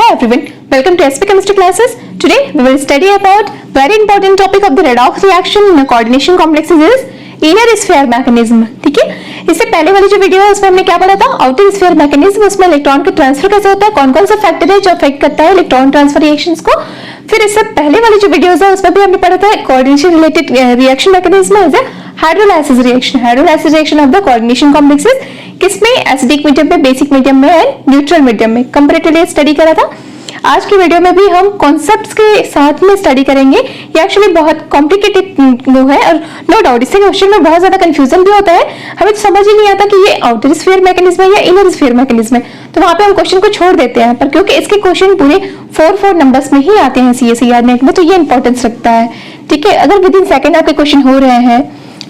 Hi everyone, welcome to SP Chemistry classes. Today we will study about very important topic of the redox reaction in coordination complexes is inner sphere mechanism. ठीक है, इससे पहले वाली जो video है उसमें हमने क्या पढ़ा था, आउटर स्फीयर मैकेनिज्म, उसमें इलेक्ट्रॉन का ट्रांसफर कैसे होता है, कौन कौन सा फैक्टर है जो अफेक्ट करता है इलेक्ट्रॉन ट्रांसफर रिएक्शंस को। फिर इससे पहले वाली जो वीडियोस है उसमें भी हमने पढ़ा था coordination related reaction mechanism is hydrolysis reaction of the coordination complexes, किसमें एसिडिक मीडियम में, बेसिक मीडियम में एंड न्यूट्रल मीडियम में कंपैरेटिवली स्टडी करा था। आज की वीडियो में भी हम कॉन्सेप्ट्स के साथ में स्टडी करेंगे। ये एक्चुअली बहुत कॉम्प्लिकेटेड वो है और नो डाउट इससे क्वेश्चन में बहुत ज्यादा कंफ्यूजन भी होता है, हमें तो समझ ही नहीं आता कि ये आउटर स्फीयर मैकेनिज्म है या इनर स्फीयर मैकेनिज्म है, तो वहां पे हम क्वेश्चन को छोड़ देते हैं। पर क्योंकि इसके क्वेश्चन पूरे 4 नंबर्स में ही आते हैं CSIR नेट में, तो ये इंपॉर्टेंस रखता है। ठीक है, अगर विद इन सेकंड आपके क्वेश्चन हो रहे हैं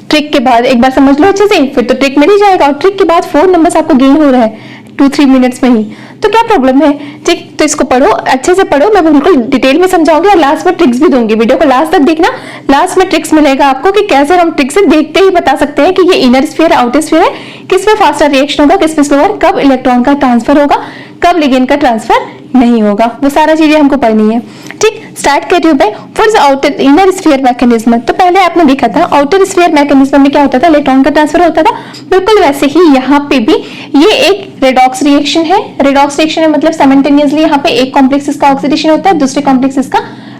ट्रिक के बाद, एक बार समझ लो अच्छे से, फिर तो ट्रिक मिल ही जाएगा, और ट्रिक के बाद 4 नंबर्स आपको गेन हो रहा है 2-3 मिनट्स में ही, तो क्या प्रॉब्लम है। ठीक, तो इसको पढ़ो, अच्छे से पढ़ो, मैं बिल्कुल डिटेल में समझाऊंगी और लास्ट में ट्रिक्स भी दूंगी। वीडियो को लास्ट तक देखना, लास्ट में ट्रिक्स मिलेगा आपको कि कैसे हम ट्रिक से देखते ही बता सकते हैं कि ये इनर स्फीयर है, आउटर स्फीयर है, किसमें फास्टर रिएक्शन होगा, किसमें स्लोअर, कब इलेक्ट्रॉन का ट्रांसफर होगा, कब लिगेंड का ट्रांसफर नहीं होगा, वो सारा चीजें हमको पढ़नी है। ठीक, स्टार्ट करिए भाई। First outer inner sphere mechanism, तो पहले आपने देखा था आउटर स्फीयर मैकेनिज्म में क्या होता था, इलेक्ट्रॉन का ट्रांसफर होता था। बिल्कुल वैसे ही यहाँ पे भी ये एक रेडॉक्स रिएक्शन है। रेडॉक्स रिएक्शन है मतलब साइमल्टेनियसली यहाँ पे एक कॉम्प्लेक्सेस का ऑक्सीडेशन होता है, दूसरे कॉम्प्लेक्सेस का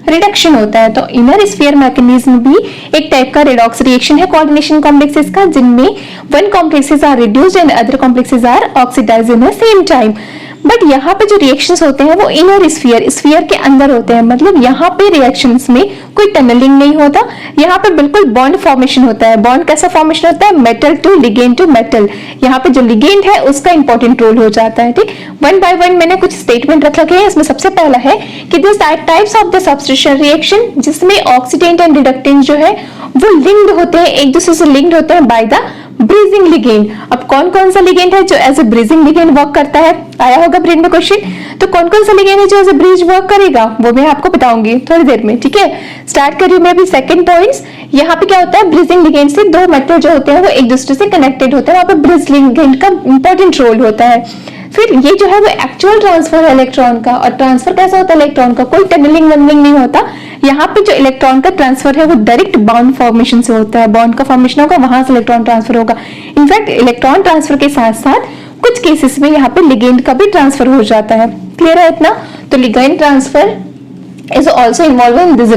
रिडक्शन होता है। तो इनर स्फीयर मैकेनिज्म भी एक टाइप का रेडॉक्स रिएक्शन है कोऑर्डिनेशन कॉम्प्लेक्सेस का, जिनमें one complexes are reduced and other complexes are oxidised in the same time. But यहाँ पे जो रिएक्शंस होते हैं वो इनर स्फीयर के अंदर होते हैं, मतलब यहाँ पे रिएक्शंस में कोई टनलिंग नहीं होता, यहाँ पे बिल्कुल बॉन्ड फॉर्मेशन होता है। बॉन्ड कैसा फॉर्मेशन होता है, metal to ligand to metal. यहाँ पे जो लिगेंड है उसका इंपॉर्टेंट रोल हो जाता है। ठीक, वन बाय वन मैंने कुछ स्टेटमेंट रख रखे हैं। इसमें सबसे पहला है कि this types of the substitution reaction, जिसमें ऑक्सीडेंट एंड रिडक्टेंट जो है वो लिंक्ड होते हैं, एक दूसरे से लिंक्ड होते हैं बाय द ब्रीजिंग लिगेंड। अब कौन कौन सा लिगेंड है जो as a bridging ligand work करता है, आया होगा ब्रेन में क्वेश्चन, तो कौन कौन सा लिगेंड है जो एज ए ब्रीज वर्क करेगा वो मैं आपको बताऊंगी थोड़ी देर में। ठीक है, स्टार्ट करिए मैं अभी सेकंड पॉइंट्स। यहाँ पे क्या होता है, ब्रीजिंग लिगेंड से दो मेटल जो होते हैं वो एक दूसरे से कनेक्टेड होते हैं, वहां पे ब्रीज लिगेंड का इंपॉर्टेंट रोल होता है। फिर ये जो है वो एक्चुअल ट्रांसफर है इलेक्ट्रॉन का, और ट्रांसफर कैसा होता है इलेक्ट्रॉन का, कोई टनलिंग वनलिंग नहीं होता। यहाँ पे जो इलेक्ट्रॉन का ट्रांसफर है वो डायरेक्ट बॉन्ड फॉर्मेशन से होता है, बॉन्ड का फॉर्मेशन होगा, वहां से इलेक्ट्रॉन ट्रांसफर होगा। इनफैक्ट इलेक्ट्रॉन ट्रांसफर के साथ साथ कुछ केसेस में यहाँ पे लिगेंड का भी ट्रांसफर हो जाता है। क्लियर है इतना? तो ligand transfer is also involve in this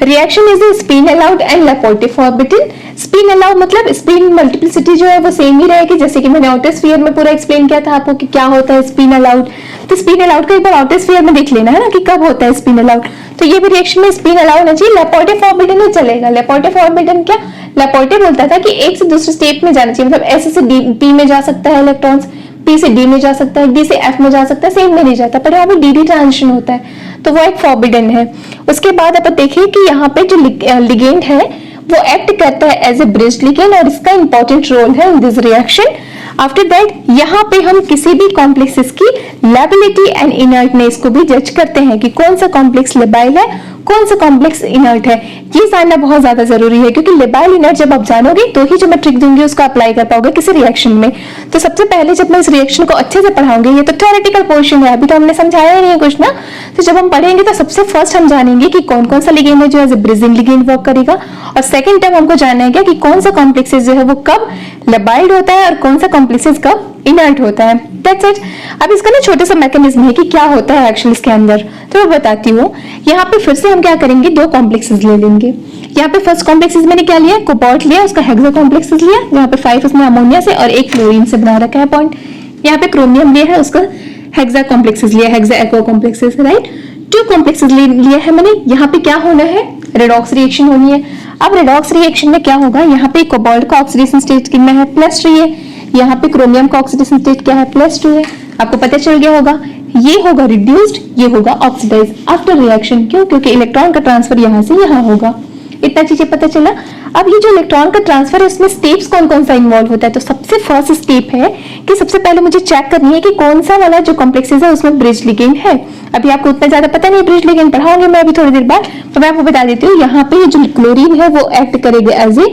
reaction is spin allowed and Laporte forbidden. Spin allowed मतलब स्पिन मल्टीप्लिसिटी जो है वो सेम ही रहेगी, जैसे कि मैंने आउटर स्फीयर में पूरा एक्सप्लेन किया था आपको कि क्या होता है स्पिन अलाउड। तो स्पिन अलाउड का एक बार आउटर स्फीयर में देख लेना है ना कि कब होता है स्पिन अलाउड। तो ये भी रिएक्शन में स्पिन अलाउड है जी, लैपोर्टे फॉरबिटन में चलेगा। लैपोर्टे फॉरबिटन क्या, लैपोर्टे बोलता था कि एक से दूसरे स्टेट में जाना चाहिए, मतलब S से D में जा सकता है इलेक्ट्रॉन्स, P से D में जा सकता है, D से F में जा सकता है, सेम में नहीं जाता, पर यहाँ पे DD ट्रांजिशन होता है, तो वो एक फॉरबिडन है। उसके बाद अपन देखें कि यहाँ पे जो लिगेंड है वो एक्ट करता है एज ए ब्रिज लिगेंड, और इसका इंपॉर्टेंट रोल है इन दिस रिएक्शन। आफ्टर दैट यहाँ पे हम किसी भी कॉम्प्लेक्सेस की लेबिलिटी एंड इनर्टनेस को भी जज करते हैं कि कौन सा कॉम्प्लेक्स लेबाइल है, कौन सा कॉम्प्लेक्स इनर्ट है। ये जानना बहुत ज्यादा जरूरी है, क्योंकि लेबाइल इनर्ट जब आप जानोगे तो ही जो मैं ट्रिक दूंगी उसको अप्लाई कर पाओगे किसी रिएक्शन में। तो सबसे पहले जब मैं इस रिएक्शन को अच्छे से पढ़ाऊंगी, ये तो थ्योरेटिकल पोर्शन है, अभी तो हमने समझाया ही नहीं है कुछ ना, तो जब हम पढ़ेंगे तो सबसे फर्स्ट हम जानेंगे कि कौन कौन सा लिगेंड है जो as a bridging ligand work करेगा, और सेकंड टाइम हमको जानना है कि कौन सा कॉम्प्लेक्सेस जो है वो कब लेबाइल्ड होता है और कौन सा कॉम्प्लेक्सेस कब इनर्ट होता है। That's it. अब इसका ना छोटा सा मैकेनिज्म है कि क्या होता है एक्चुअली इसके अंदर, तो मैं बताती हूँ। यहाँ पे फिर से हम क्या करेंगे, दो कॉम्प्लेक्सेस ले लेंगे। यहाँ पे फर्स्ट कॉम्प्लेक्सेस मैंने क्या लिया, कोबाल्ट लिया, उसका हेक्सा कॉम्प्लेक्सेस लिया, यहाँ पे 5 उसमें अमोनिया से और एक क्लोरीन से बना रखा है पॉइंट। यहाँ पे क्रोमियम लिया है, उसका हेक्सा कॉम्प्लेक्सेस लिया, hexa aqua complexes, right. 2 complexes लिया है मैंने। यहाँ पे क्या होना है, रेडॉक्स रिएक्शन होनी है। अब रेडॉक्स रिएक्शन में क्या होगा, यहाँ पे कोबाल्ट का ऑक्सीडेशन स्टेट कितना है, +3 है। यहाँ पे क्रोमियम का ऑक्सीडेशन स्टेट क्या है, +2 है। आपको पता चल गया होगा, ये होगा रिड्यूस्ड, ये होगा ऑक्सीडाइज आफ्टर रिएक्शन। क्यों? क्योंकि इलेक्ट्रॉन का ट्रांसफर यहाँ से यहाँ होगा। इतना चीजें पता चला। अब ये जो इलेक्ट्रॉन का ट्रांसफर है उसमें स्टेप्स कौन कौन सा इन्वॉल्व होता है, तो सबसे फर्स्ट स्टेप है कि सबसे पहले मुझे चेक करनी है कि कौन सा वाला जो कॉम्प्लेक्सेस है उसमें ब्रिज लिगेंड है। अभी आपको उतना ज्यादा पता नहीं, ब्रिज लिगेंड पढ़ाऊंगी मैं अभी थोड़ी देर बाद, तो मैं आपको बता देती हूँ। यहाँ पे जो क्लोरीन है वो एक्ट करेगा एज ए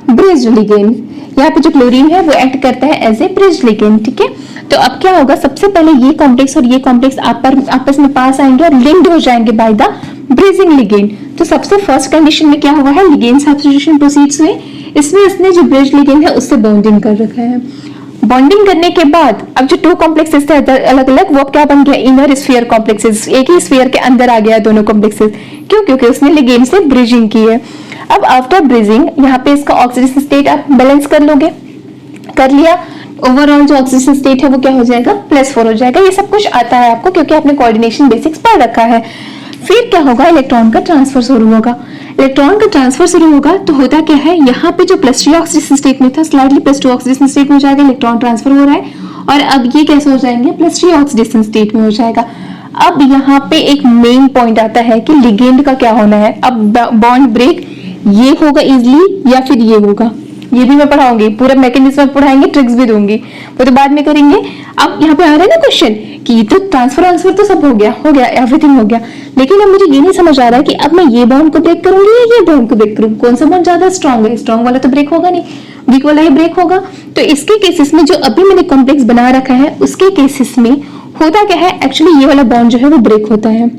ब्रिज लिगेंड, यहाँ पे जो क्लोरीन है वो एक्ट करता है एज ए ब्रिज लिगेंड। ठीक है, तो अब क्या होगा, सबसे पहले ये कॉम्प्लेक्स और ये कॉम्प्लेक्स आपस में पास आएंगे और लिंक्ड हो जाएंगे बाय द ब्रेजिंग लिगेंड। तो सबसे फर्स्ट कंडीशन में क्या हुआ है, लिगेंड सब्स्टिट्यूशन प्रोसीड्स हुए, इसमें इसने जो ब्रेज लिगेंड है उससे बॉन्डिंग कर रखा है। बॉन्डिंग करने के बाद अब जो टू कॉम्प्लेक्सेस थे अलग अलग, वो क्या बन गया, इनर स्फीयर कॉम्प्लेक्सेस, एक ही स्फीयर के अंदर आ गया दोनों कॉम्प्लेक्सेस। क्यों, क्योंकि उसने लिगेंड से ब्रिजिंग की है। अब आफ्टर ब्रिजिंग यहाँ पे इसका ऑक्सीडेशन स्टेट आप बैलेंस कर लोगे, कर लिया, ओवरऑल जो ऑक्सीडेशन स्टेट है वो क्या हो जाएगा, +4 हो जाएगा। ये सब कुछ आता है आपको क्योंकि आपने कोऑर्डिनेशन बेसिक्स पढ़ रखा है। फिर क्या होगा, इलेक्ट्रॉन का ट्रांसफर शुरू होगा। इलेक्ट्रॉन का ट्रांसफर शुरू होगा तो होता क्या है, यहाँ पे जो +3 ऑक्सीडेशन स्टेट में था स्लाइटली +2 ऑक्सीडेशन स्टेट में हो जाएगा, इलेक्ट्रॉन ट्रांसफर हो रहा है, और अब ये कैसे हो जाएंगे, +3 ऑक्सीडेशन स्टेट में हो जाएगा। अब यहाँ पे एक मेन पॉइंट आता है कि लिगेंड का क्या होना है। अब बॉन्ड ब्रेक ये होगा इजिली या फिर ये होगा, ये भी मैं पढ़ाऊंगी, पूरा मैकेनिज्म पढ़ाएंगे, ट्रिक्स भी दूंगी, वो तो बाद में करेंगे। अब यहाँ पे आ रहा है ना क्वेश्चन कि तो ट्रांसफर तो सब हो गया एवरीथिंग हो गया, लेकिन अब मुझे ये नहीं समझ आ रहा है कि अब मैं ये बॉन्ड को ब्रेक करूंगी या ये बॉन्ड को ब्रेक करूँ, कौन सा बॉन्ड ज्यादा स्ट्रांग है, स्ट्रांग वाला तो ब्रेक होगा नहीं, वीक वाला ही ब्रेक होगा। तो इसके केसेस में जो अभी मैंने कॉम्प्लेक्स बना रखा है उसके केसेस में होता क्या है, एक्चुअली ये वाला बॉन्ड जो है वो ब्रेक होता है,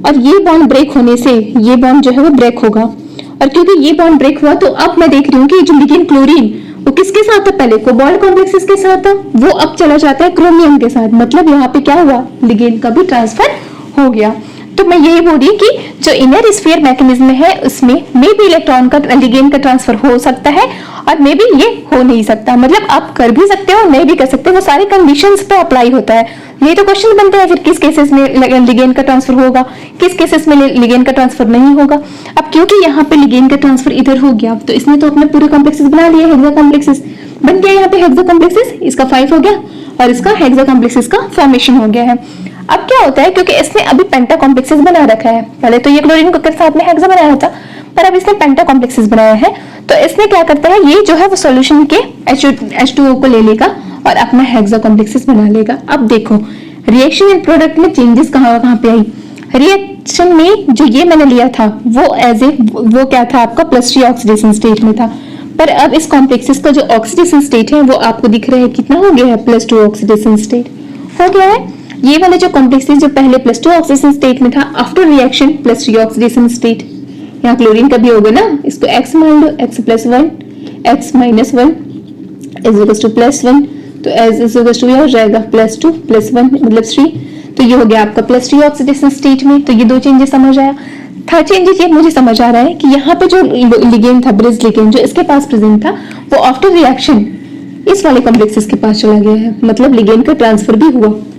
और ये बॉन्ड ब्रेक होने से ये बॉन्ड जो है वो ब्रेक होगा। और क्योंकि ये बॉन्ड ब्रेक हुआ तो अब मैं देख रही हूँ कि जो लिगेंड क्लोरीन वो किसके साथ था, पहले कोबाल्ट कॉम्प्लेक्सेस के साथ था, वो अब चला जाता है क्रोमियम के साथ, मतलब यहाँ पे क्या हुआ, लिगेंड का भी ट्रांसफर हो गया। तो मैं यही बोल रही कि जो इनर स्फीयर मैकेनिज्म है उसमें मे बी इलेक्ट्रॉन का लिगेंड का ट्रांसफर हो सकता है और मे बी ये हो नहीं सकता, मतलब आप कर भी सकते हो नहीं भी कर सकते, वो सारे कंडीशंस पे अप्लाई होता है। ये तो क्वेश्चन बनता है फिर किस केसेस में लिगेंड का ट्रांसफर होगा, किस केसेस में लिगेंड का ट्रांसफर नहीं होगा। अब क्योंकि यहाँ पे लिगेंड का ट्रांसफर इधर हो गया तो इसने तो अपने पूरे कॉम्प्लेक्सेस बना लिए, हेक्सा कॉम्प्लेक्सेस बन गया, यहाँ पे हेक्सा कॉम्प्लेक्सेस, इसका 5 हो गया और इसका हेक्सा कॉम्प्लेक्सेस का फॉर्मेशन हो गया है। अब क्या होता है, क्योंकि इसने अभी पेंटा कॉम्प्लेक्सेस बना रखा है, पहले तो ये क्लोरीन के साथ में हेक्सा बनाया था, पर अब इसने पेंटा कॉम्प्लेक्सेस बनाया है, तो इसने क्या करता है, ये जो है वो सॉल्यूशन के H2O को ले लेगा और अपना हेक्सा कॉम्प्लेक्सेस बना लेगा। अब देखो रिएक्शन इन प्रोडक्ट में चेंजेस कहाँ पे आई, रिएक्शन में जो ये मैंने लिया था वो वो क्या था आपका +3 ऑक्सीडेशन स्टेट में था, पर अब इस कॉम्प्लेक्सेस का जो ऑक्सीडेशन स्टेट है वो आपको दिख रहा है कितना हो गया है, +2 ऑक्सीडेशन स्टेट हो गया है। ये वाले जो कॉम्प्लेक्सेस जो पहले +2 ऑक्सीडेशन स्टेट में था, आफ्टर रिएक्शन +3 ऑक्सीडेशन स्टेट, यहाँ क्लोरीन का भी होगा ना, इसको X मान लो, X +1 X -1 +1, तो एज ये हो जाएगा +2 +1 मतलब 3, तो ये हो गया आपका +3 ऑक्सीडेशन स्टेट में। तो ये दो चेंजेस समझ आया। थर्ड चेंजेस ये मुझे समझ आ रहा है कि यहाँ पे जो लिगेंड था, ब्रिज लिगेंड जो इसके पास प्रेजेंट था, वो आफ्टर रिएक्शन इस वाले कॉम्प्लेक्सेस के पास चला गया है, मतलब लिगेंड का ट्रांसफर भी हो गया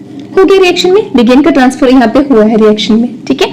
रिएक्शन में, लिगेंड का ट्रांसफर यहाँ पे हुआ है रिएक्शन में, ठीक है।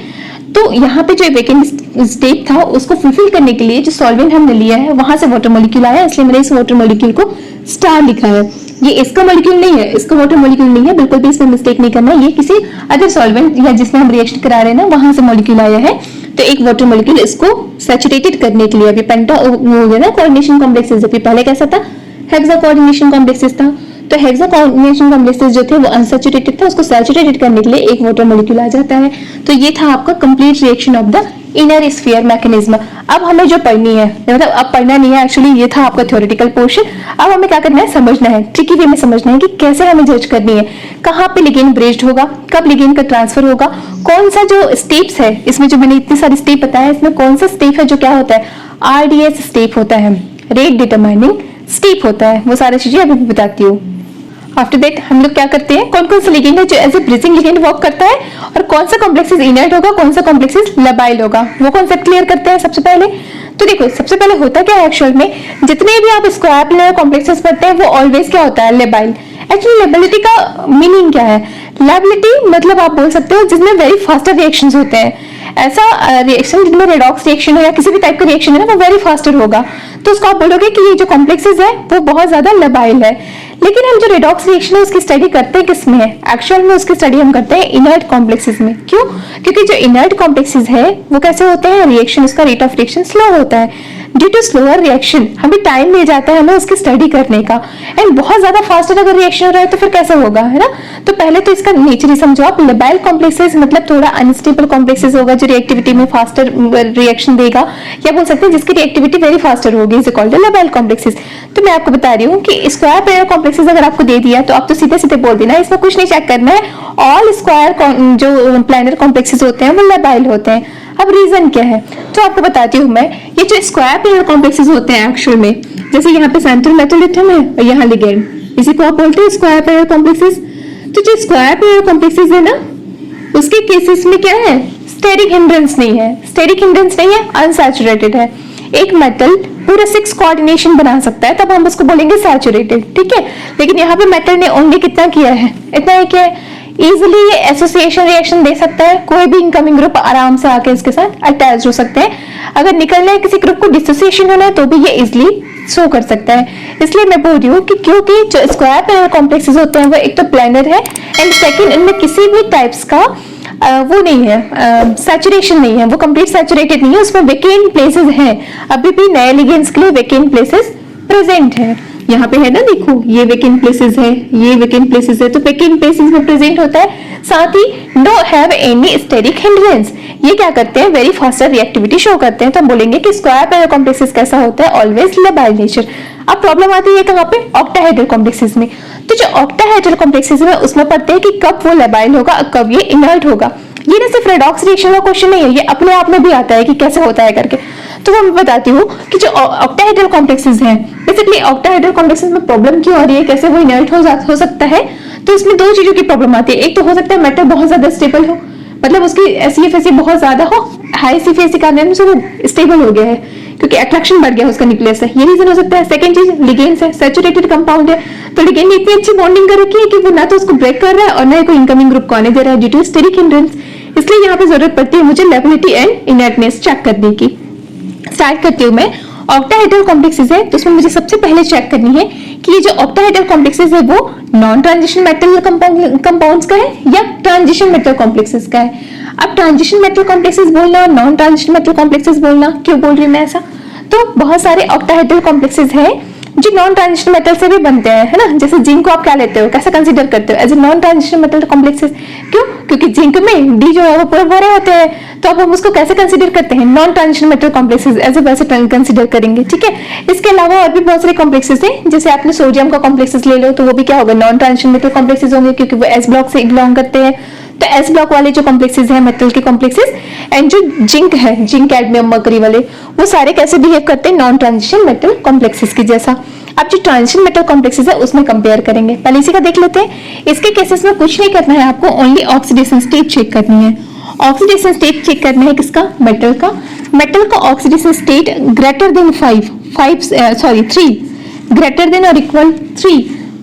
तो यहाँ पे जो वेकेंट स्टेट था उसको फुलफिल करने के लिए जो सॉल्वेंट हमने लिया है वहां से वाटर मॉलिक्यूल आया, इसलिए मैंने इस वाटर मॉलिक्यूल को स्टार लिखा है। ये इसका मॉलिक्यूल नहीं है, इसका वाटर मॉलिक्यूल नहीं है, बिल्कुल भी इसमें मिस्टेक नहीं करना, ये किसी अदर सॉल्वेंट या जिसमें हम रिएक्शन करा रहे हैं ना वहां से मॉलिक्यूल आया है। तो एक वाटर मॉलिक्यूल इसको सैचुरेटेड करने के लिए, अभी पेंटा हो गया ना कोऑर्डिनेशन कॉम्प्लेक्सेस, जबकि पहले कैसा था, हेक्सा कोऑर्डिनेशन कॉम्प्लेक्सेस था, तो हेक्सा कोऑर्डिनेशन कॉम्प्लेक्सेस जो थे वो अनसैचुरेटेड था, उसको सैचुरेटेड करने के लिए एक वाटर मॉलिक्यूल आ जाता है। तो ये था आपका complete reaction of the inner sphere mechanism. अब हमें जो पढ़नी है, मतलब अब पढ़ना नहीं है एक्चुअली, ये था आपका थ्योरेटिकल पोर्शन। अब हमें क्या करना है, समझना है, ट्रिकी वे में समझना है कि कैसे हमें जज करनी है, कहाँ पे लिगेंड ब्रेस्ड होगा, कब लिगेंड का ट्रांसफर होगा, कौन सा जो स्टेप्स है, इसमें जो मैंने इतने सारे स्टेप बताया इसमें कौन सा स्टेप है जो क्या होता है, RDS स्टेप होता है, रेट डिटरमाइनिंग स्टेप होता है, वो सारी चीजें अभी भी बताती हूँ। आफ्टर दैट हम लोग क्या करते हैं, कौन कौन सा लिगेंड है जो as a bridging ligand work करता है, और कौन सा कॉम्प्लेक्सेस इनर्ट होगा, कौन सा कॉम्प्लेक्सेस लेबाइल होगा, वो कॉन्सेप्ट क्लियर करते हैं सबसे पहले। तो देखो सबसे पहले होता क्या है, एक्चुअल में जितने भी आप स्क्वायर प्लेयर कॉम्प्लेक्सेस पढ़ते हैं वो ऑलवेज क्या होता है, लेबाइल। एक्चुअली लेबिलिटी का मीनिंग क्या है, लेबिलिटी मतलब आप बोल सकते हो जिसमें वेरी फास्टर रिएक्शंस होते हैं, ऐसा रिएक्शन जिनमें रेडॉक्स रिएक्शन हो या किसी भी टाइप का रिएक्शन है ना वो वेरी फास्टर होगा, तो उसको आप बोलोगे कि ये जो कॉम्प्लेक्सेस है वो बहुत ज्यादा लेबाइल है। लेकिन हम जो रेडॉक्स रिएक्शन है उसकी स्टडी करते हैं किसमें है, एक्चुअल में उसकी स्टडी हम करते हैं इनर्ट कॉम्प्लेक्सेस में। क्यों, क्योंकि जो इनर्ट कॉम्प्लेक्सेस है वो कैसे होते हैं, रिएक्शन उसका रेट ऑफ रिएक्शन स्लो होता है। ड्यू टू स्लोअर रिएक्शन, हमें टाइम ले जाता है हमें उसकी स्टडी करने का, एंड बहुत ज्यादा फास्टर अगर रिएक्शन हो रहा है तो फिर कैसे होगा, है ना। तो पहले तो इसका नेचर ही समझो आप। लेबाइल कॉम्प्लेक्सेस मतलब थोड़ा अनस्टेबल कॉम्प्लेक्सेस होगा जो रिएक्टिविटी में फास्टर रिएक्शन देगा, या बोल सकते हैं जिसकी रिएक्टिविटी वेरी फास्टर होगी, इज कॉल्ड लेबाइल कॉम्प्लेक्सेस। तो मैं आपको बता रही हूँ कि स्क्वायर पेयर कॉम्प्लेक्सेस अगर आपको दे दिया तो आप तो सीधे सीधे बोल देना, इसमें कुछ नहीं चेक करना है, ऑल स्क्वायर जो प्लानर कॉम्प्लेक्सेस होते हैं वो लेबाइल होते हैं। अब रीजन क्या है तो आपको बताती हूँ मैं। ये जो स्क्वायर पेयर कॉम्प्लेक्सेस होते हैं एक्चुअल में, जैसे यहाँ पे सेंट्रल मेटल एटम है और यहाँ लिगेंड, इसी को आप बोलते हैं स्क्वायर पेयर कॉम्प्लेक्सेस। तो जो स्क्वायर पेयर कॉम्प्लेक्सेस है ना, उसके केसेस में क्या है, स्टेरिक हिंड्रेंस नहीं है, स्टेरिक हिंड्रेंस नहीं है, अनसैचुरेटेड है। एक मेटल पूरा 6 कोऑर्डिनेशन बना सकता है तब हम उसको बोलेंगे सैचुरेटेड, ठीक है। लेकिन यहाँ पे मेटल ने ओनली कितना किया है, इतना ही किया है। इजिली ये एसोसिएशन रिएक्शन दे सकता है, कोई भी इनकमिंग ग्रुप आराम से आके इसके साथ अटैच हो सकते हैं। अगर निकलना है किसी ग्रुप को, डिसोसिएशन होना है तो भी ये इजिली शो कर सकता है। इसलिए मैं बोल रही हूँ कि क्योंकि जो स्क्वायर पेयर कॉम्प्लेक्सेस होते हैं वो एक तो प्लेनर है, एंड सेकंड इनमें किसी भी टाइप्स का वो नहीं है, सैचुरेशन नहीं है, वो कंप्लीट सैचुरेटेड नहीं है, उसमें वेकेंट प्लेसेस हैं, अभी भी नए लिगेंड्स के लिए वेकेंट प्लेसेस प्रेजेंट है। यहाँ पे है ना, देखो ये वेकेंट प्लेसेस है, ये वेकेंट प्लेसेस है, तो वेकेंट प्लेसेस में प्रेजेंट होता है। साथ ही no have any steric hindrance, ये क्या करते हैं, वेरी फास्टर रिएक्टिविटी शो करते हैं। तो हम बोलेंगे कि स्क्वायर पेयर कॉम्प्लेक्सेस कैसा होता है, ऑलवेज लेबाइल नेचर। अब प्रॉब्लम आती है कहाँ पे, ऑक्टाहेड्रल कॉम्प्लेक्सेस में। तो जो ऑक्टाहेड्रल कॉम्प्लेक्सेस में उसमें पढ़ते हैं कि कब वो लेबाइल होगा, कब ये इनर्ट होगा। ये ना सिर्फ रेडॉक्स रिएक्शन का क्वेश्चन नहीं है, ये अपने आप में भी आता है कि कैसे होता है करके। तो मैं बताती हूँ कि जो ऑक्टाहेड्रल कॉम्प्लेक्सेस हैं, बेसिकली ऑक्टाहेड्रल कॉम्प्लेक्सेस में प्रॉब्लम क्यों आ रही है, कैसे वो इनर्ट हो सकता है। तो इसमें दो चीजों की प्रॉब्लम आती है। एक तो हो सकता है मेटल बहुत ज्यादा स्टेबल हो, मतलब उसकी एसीएफएसी बहुत ज्यादा हो, हाई एसीएफएसी का कारण से वो स्टेबल हो गया है क्योंकि अट्रैक्शन बढ़ गया उसका न्यूक्लियस से, ये रीजन हो सकता है। सेकंड चीज, लिगेंड्स है, सैचुरेटेड कंपाउंड है, तो लिगेंड ने इतनी अच्छी बॉन्डिंग कर रखी है कि वो ना तो उसको ब्रेक कर रहा है और ना ही कोई इनकमिंग ग्रुप को आने दे रहा है ड्यू टू स्टेरिक हिंड्रेंस। इसलिए यहाँ पे जरूरत पड़ती है मुझे लेबिलिटी एंड इनर्टनेस चेक करने की। स्टार्ट करती हूँ मैं। ऑक्टाहेड्रल कॉम्प्लेक्सेस है तो उसमें मुझे सबसे पहले चेक करनी है कि ये जो ऑक्टाहेड्रल कॉम्प्लेक्सेस है वो नॉन ट्रांजिशन मेटल कंपाउंड्स का है या ट्रांजिशन मेटल कॉम्प्लेक्सेस का है। अब ट्रांजिशन मेटल कॉम्प्लेक्सेस बोलना और नॉन ट्रांजिशन मेटल कॉम्प्लेक्सेस बोलना, क्यों बोल रही हूँ मैं ऐसा, तो बहुत सारे ऑक्टाहेड्रल कॉम्प्लेक्सेस है जो नॉन ट्रांजिशन मेटल से भी बनते हैं, है ना। जैसे जिंक को आप क्या लेते हो, कैसे कंसीडर करते हो, as a non transition metal complexes. क्यों, क्योंकि जिंक में डी जो है वो पूरे भरे होते हैं, तो अब हम उसको कैसे कंसीडर करते हैं, non transition metal complexes as a वैसे कंसीडर करेंगे, ठीक है। इसके अलावा और भी बहुत सारे कॉम्प्लेक्सेस हैं, जैसे आपने सोडियम का कॉम्प्लेक्सेस ले लो तो वो भी क्या होगा, नॉन ट्रांजिशन मेटल कॉम्प्लेक्सेस होंगे क्योंकि वो एस ब्लॉक से बिलोंग करते हैं। तो एस ब्लॉक वाले जो कॉम्प्लेक्सेस हैं मेटल के कॉम्प्लेक्सेस, एंड जो जिंक है, जिंक कैडमियम मरकरी वाले, वो सारे कैसे बिहेव करते हैं, नॉन ट्रांजिशन मेटल कॉम्प्लेक्सेस की जैसा। अब जो ट्रांजिशन मेटल कॉम्प्लेक्सेस है उसमें कंपेयर करेंगे। पहले इसी का देख लेते हैं। इसके केसेस में कुछ नहीं करना है आपको, ओनली ऑक्सीडेशन स्टेट चेक करनी है। ऑक्सीडेशन स्टेट चेक करना है किसका, मेटल का। मेटल का oxidation state greater than 3, greater than और इक्वल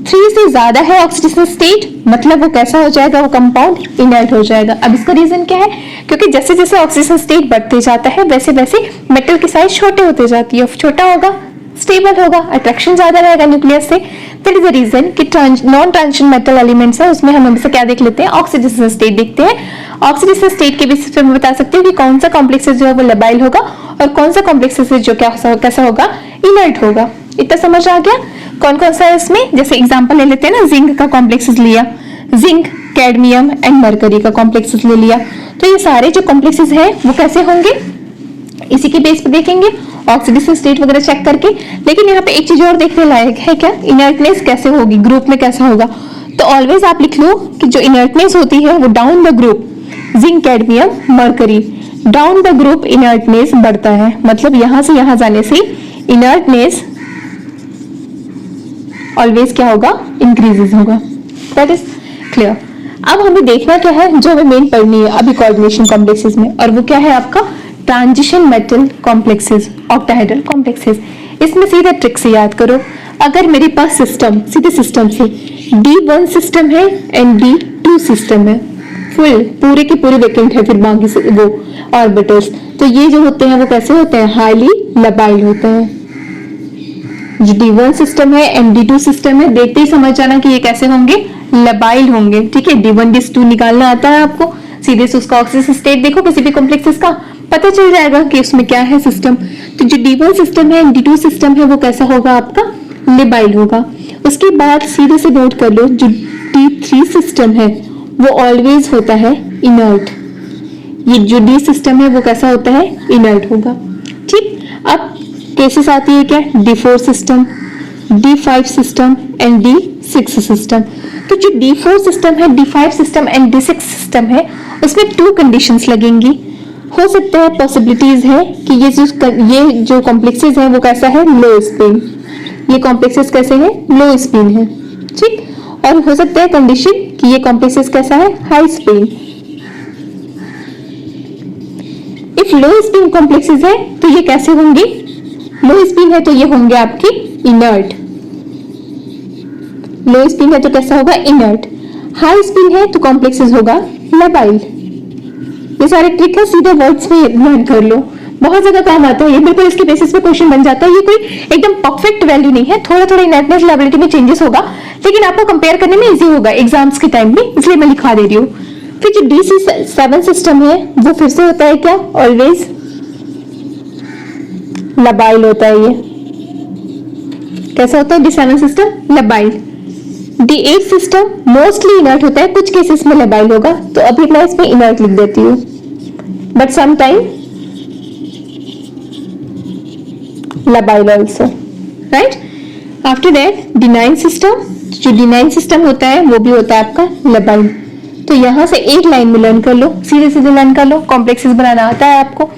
3 से ज्यादा है ऑक्सीडेशन स्टेट, मतलब वो कैसा हो जाएगा, वो कंपाउंड इनर्ट हो जाएगा। अब इसका रीजन क्या है, क्योंकि जैसे जैसे ऑक्सीडेशन स्टेट बढ़ते जाता है वैसे वैसे मेटल की साइज छोटे होते जाती है, छोटा होगा स्टेबल होगा, अट्रैक्शन ज्यादा रहेगा न्यूक्लियस से। दैट इज द रीजन कि नॉन ट्रांजिशन मेटल एलिमेंट्स है उसमें हम हमेशा क्या देख लेते हैं, ऑक्सीडेशन स्टेट देखते हैं। ऑक्सीडेशन स्टेट के बेसिस पे मैं बता सकती हूँ कि कौन सा कॉम्प्लेक्सेस जो है वो लेबाइल होगा और कौन सा कॉम्प्लेक्सेस जो कैसा होगा, इनर्ट होगा। इतना समझ आ गया। कौन कौन सा है इसमें, जैसे एग्जांपल ले लेते हैं ना, जिंक का कॉम्प्लेक्सेस लिया, जिंक, कैडमियम एंड मरकरी का कॉम्प्लेक्सेस ले लिया। तो ये सारे जो कॉम्प्लेक्सेस हैं वो कैसे होंगे, इसी के बेस पे देखेंगे ऑक्सीडेशन स्टेट वगैरह चेक करके। लेकिन यहाँ पे एक चीज और देखने लायक है, क्या, इनर्टनेस कैसे होगी, ग्रुप में कैसा होगा। तो ऑलवेज आप लिख लो कि जो इनर्टनेस होती है वो down the group, zinc, cadmium, mercury, down the group inertness बढ़ता है, मतलब यहां से यहां जाने से इनर्टनेस ऑलवेज क्या होगा, इंक्रीजेस होगा। That is clear. अब हमें देखना क्या है, जो हमें मेन पढ़नी है अभी कोऑर्डिनेशन कॉम्प्लेक्सेस में, और वो क्या है आपका transition metal complexes, octahedral complexes. इसमें सीधे ट्रिक से याद करो। अगर मेरे पास सिस्टम, सीधे सिस्टम से D1 सिस्टम है एंड D2 सिस्टम है, फुल पूरे के पूरे वेकेंट है, फिर बाकी से वो ऑर्बिटल्स, तो ये जो होते हैं वो कैसे होते हैं, हाईली लेबाइल होते हैं। जो D1 सिस्टम है एंड D2 सिस्टम है, देखते ही समझ जाना कि ये कैसे होंगे, लेबाइल होंगे, ठीक है। D1 D2 निकालना आता है आपको, सीधे से उसका ऑक्सीडेशन स्टेट देखो किसी भी कॉम्प्लेक्सेस का, पता चल जाएगा कि उसमें क्या है सिस्टम। तो जो D1 सिस्टम है, D2 सिस्टम है, वो कैसा होगा आपका, लेबाइल होगा। उसके बाद सीधे से नोट कर लो, जो D3 सिस्टम है वो ऑलवेज होता है इनर्ट। ये जो D सिस्टम है वो कैसा होता है, इनर्ट होगा। ठीक, अब केसेस आती है क्या, D4 system, D5 system and D6 system. तो जो D4 सिस्टम है, D5 system and D6 system है, उसमें 2 कंडीशंस लगेंगी। हो सकता है, पॉसिबिलिटीज है कि ये जो कॉम्प्लेक्सेस है वो कैसा है, लो स्पिन। ये कॉम्प्लेक्सेस कैसे है, लो स्पिन है। ठीक, और हो सकता है कंडीशन कि ये कॉम्प्लेक्सेस कैसा है, high spin. If low spin complexes है तो ये कैसे होंगे, लो स्पिन है तो ये होंगे आपकी इनर्ट। लो स्पिन है तो कैसा होगा, इनर्ट। हाई स्पिन है तो कॉम्प्लेक्सेस होगा लेबाइल। ये सारे ट्रिक है, सीधे वर्ड्स में लर्न कर लो, बहुत ज्यादा काम आता है ये। बिल्कुल इसके बेसिस पे क्वेश्चन बन जाता है। ये कोई एकदम परफेक्ट वैल्यू नहीं है, थोड़ा थोड़ा इनर्टनेस लेबिलिटी में चेंजेस होगा, लेकिन आपको कंपेयर करने में इजी होगा एग्जाम्स के टाइम में, इसलिए मैं लिखा दे रही हूँ। फिर जो D7 सिस्टम है वो फिर से होता है क्या, ऑलवेज लेबाइल होता है। ये कैसा होता है, D7 system labile. D8 system mostly inert होता है, कुछ केसेस में लेबाइल होगा, तो अभी मैं इसमें इनर्ट लिख देती हूँ, but sometime labile also, right. After that D9 system, जो D9 सिस्टम होता है वो भी होता है आपका लेबाइल। तो यहां से एक लाइन में लर्न कर लो, सीधे सीधे लर्न कर लो। कॉम्प्लेक्सेस बनाना आता है आपको,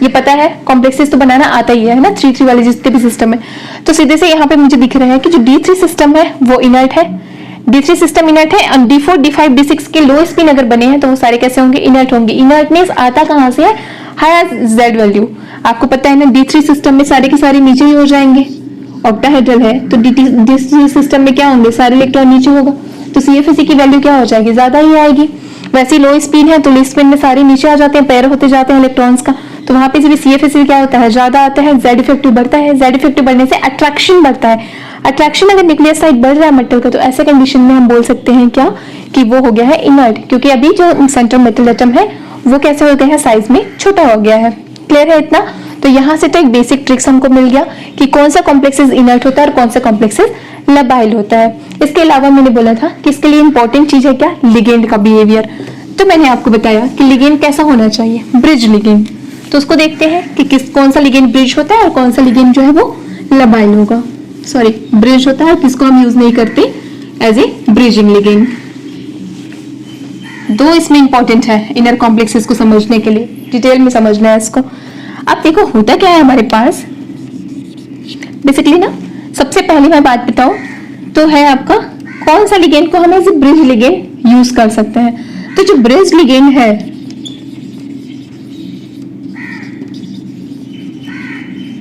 ये पता है, कॉम्प्लेक्सेस तो बनाना आता ही है ना, 3-3 वाले जितने भी सिस्टम है। तो सीधे से यहाँ पे मुझे दिख रहा है कि जो D3 सिस्टम है वो इनर्ट है, D3 सिस्टम इनर्ट है, और D4, D5, D6 के लो स्पिन अगर बने हैं तो वो सारे कैसे होंगे, इनर्ट होंगे। इनर्टनेस आता कहां से है, हायर Z वैल्यू। आपको पता है ना, D3 सिस्टम में सारे के सारे नीचे ही हो जाएंगे, ऑक्टाहेड्रल है, तो D3 सिस्टम में क्या होंगे, सारे इलेक्ट्रॉन नीचे होगा, तो CFSE की वैल्यू क्या हो जाएगी, ज्यादा ही आएगी। वैसे लो स्पिन है तो लो स्पिन में सारे नीचे आ जाते हैं, पैर होते जाते हैं इलेक्ट्रॉन्स का, तो वहां पे भी CFSE क्या होता है, ज्यादा आता है, Z इफेक्टिव बढ़ता है। Z इफेक्टिव बढ़ने से अट्रैक्शन बढ़ता है। अट्रैक्शन अगर न्यूक्लियस साइड बढ़ रहा है मेटल का, तो ऐसे कंडीशन में हम बोल सकते हैं क्या, कि वो हो गया है इनर्ट, क्योंकि अभी जो सेंटर मेटल एटम है वो कैसे हो गया है, साइज में छोटा हो गया है। क्लियर है इतना। तो यहाँ से तो एक बेसिक ट्रिक्स हमको मिल गया कि कौन सा कॉम्प्लेक्सेस इनर्ट होता है और कौन सा कॉम्प्लेक्सेस लेबाइल होता है। इसके अलावा मैंने बोला था कि इसके लिए इंपॉर्टेंट चीज है क्या, लिगेंड का बिहेवियर। तो मैंने आपको बताया कि लिगेंड कैसा होना चाहिए, ब्रिज लिगेंड। तो उसको देखते हैं कि कौन सा लिगेंड ब्रिज होता है और कौन सा लिगेंड जो है वो लेबाइल होगा, सॉरी ब्रिज होता है, किसको हम यूज नहीं करते एज ए ब्रिजिंग लिगेंड। दो इसमें इंपॉर्टेंट है इनर कॉम्प्लेक्सेस को समझने के लिए, डिटेल में समझना है इसको। अब देखो होता क्या है हमारे पास, बेसिकली ना, सबसे पहले मैं बात बताऊं तो है आपका कौन सा लिगेंड को हम as a bridge ligand use कर सकते हैं। तो जो ब्रिज लिगेंड है,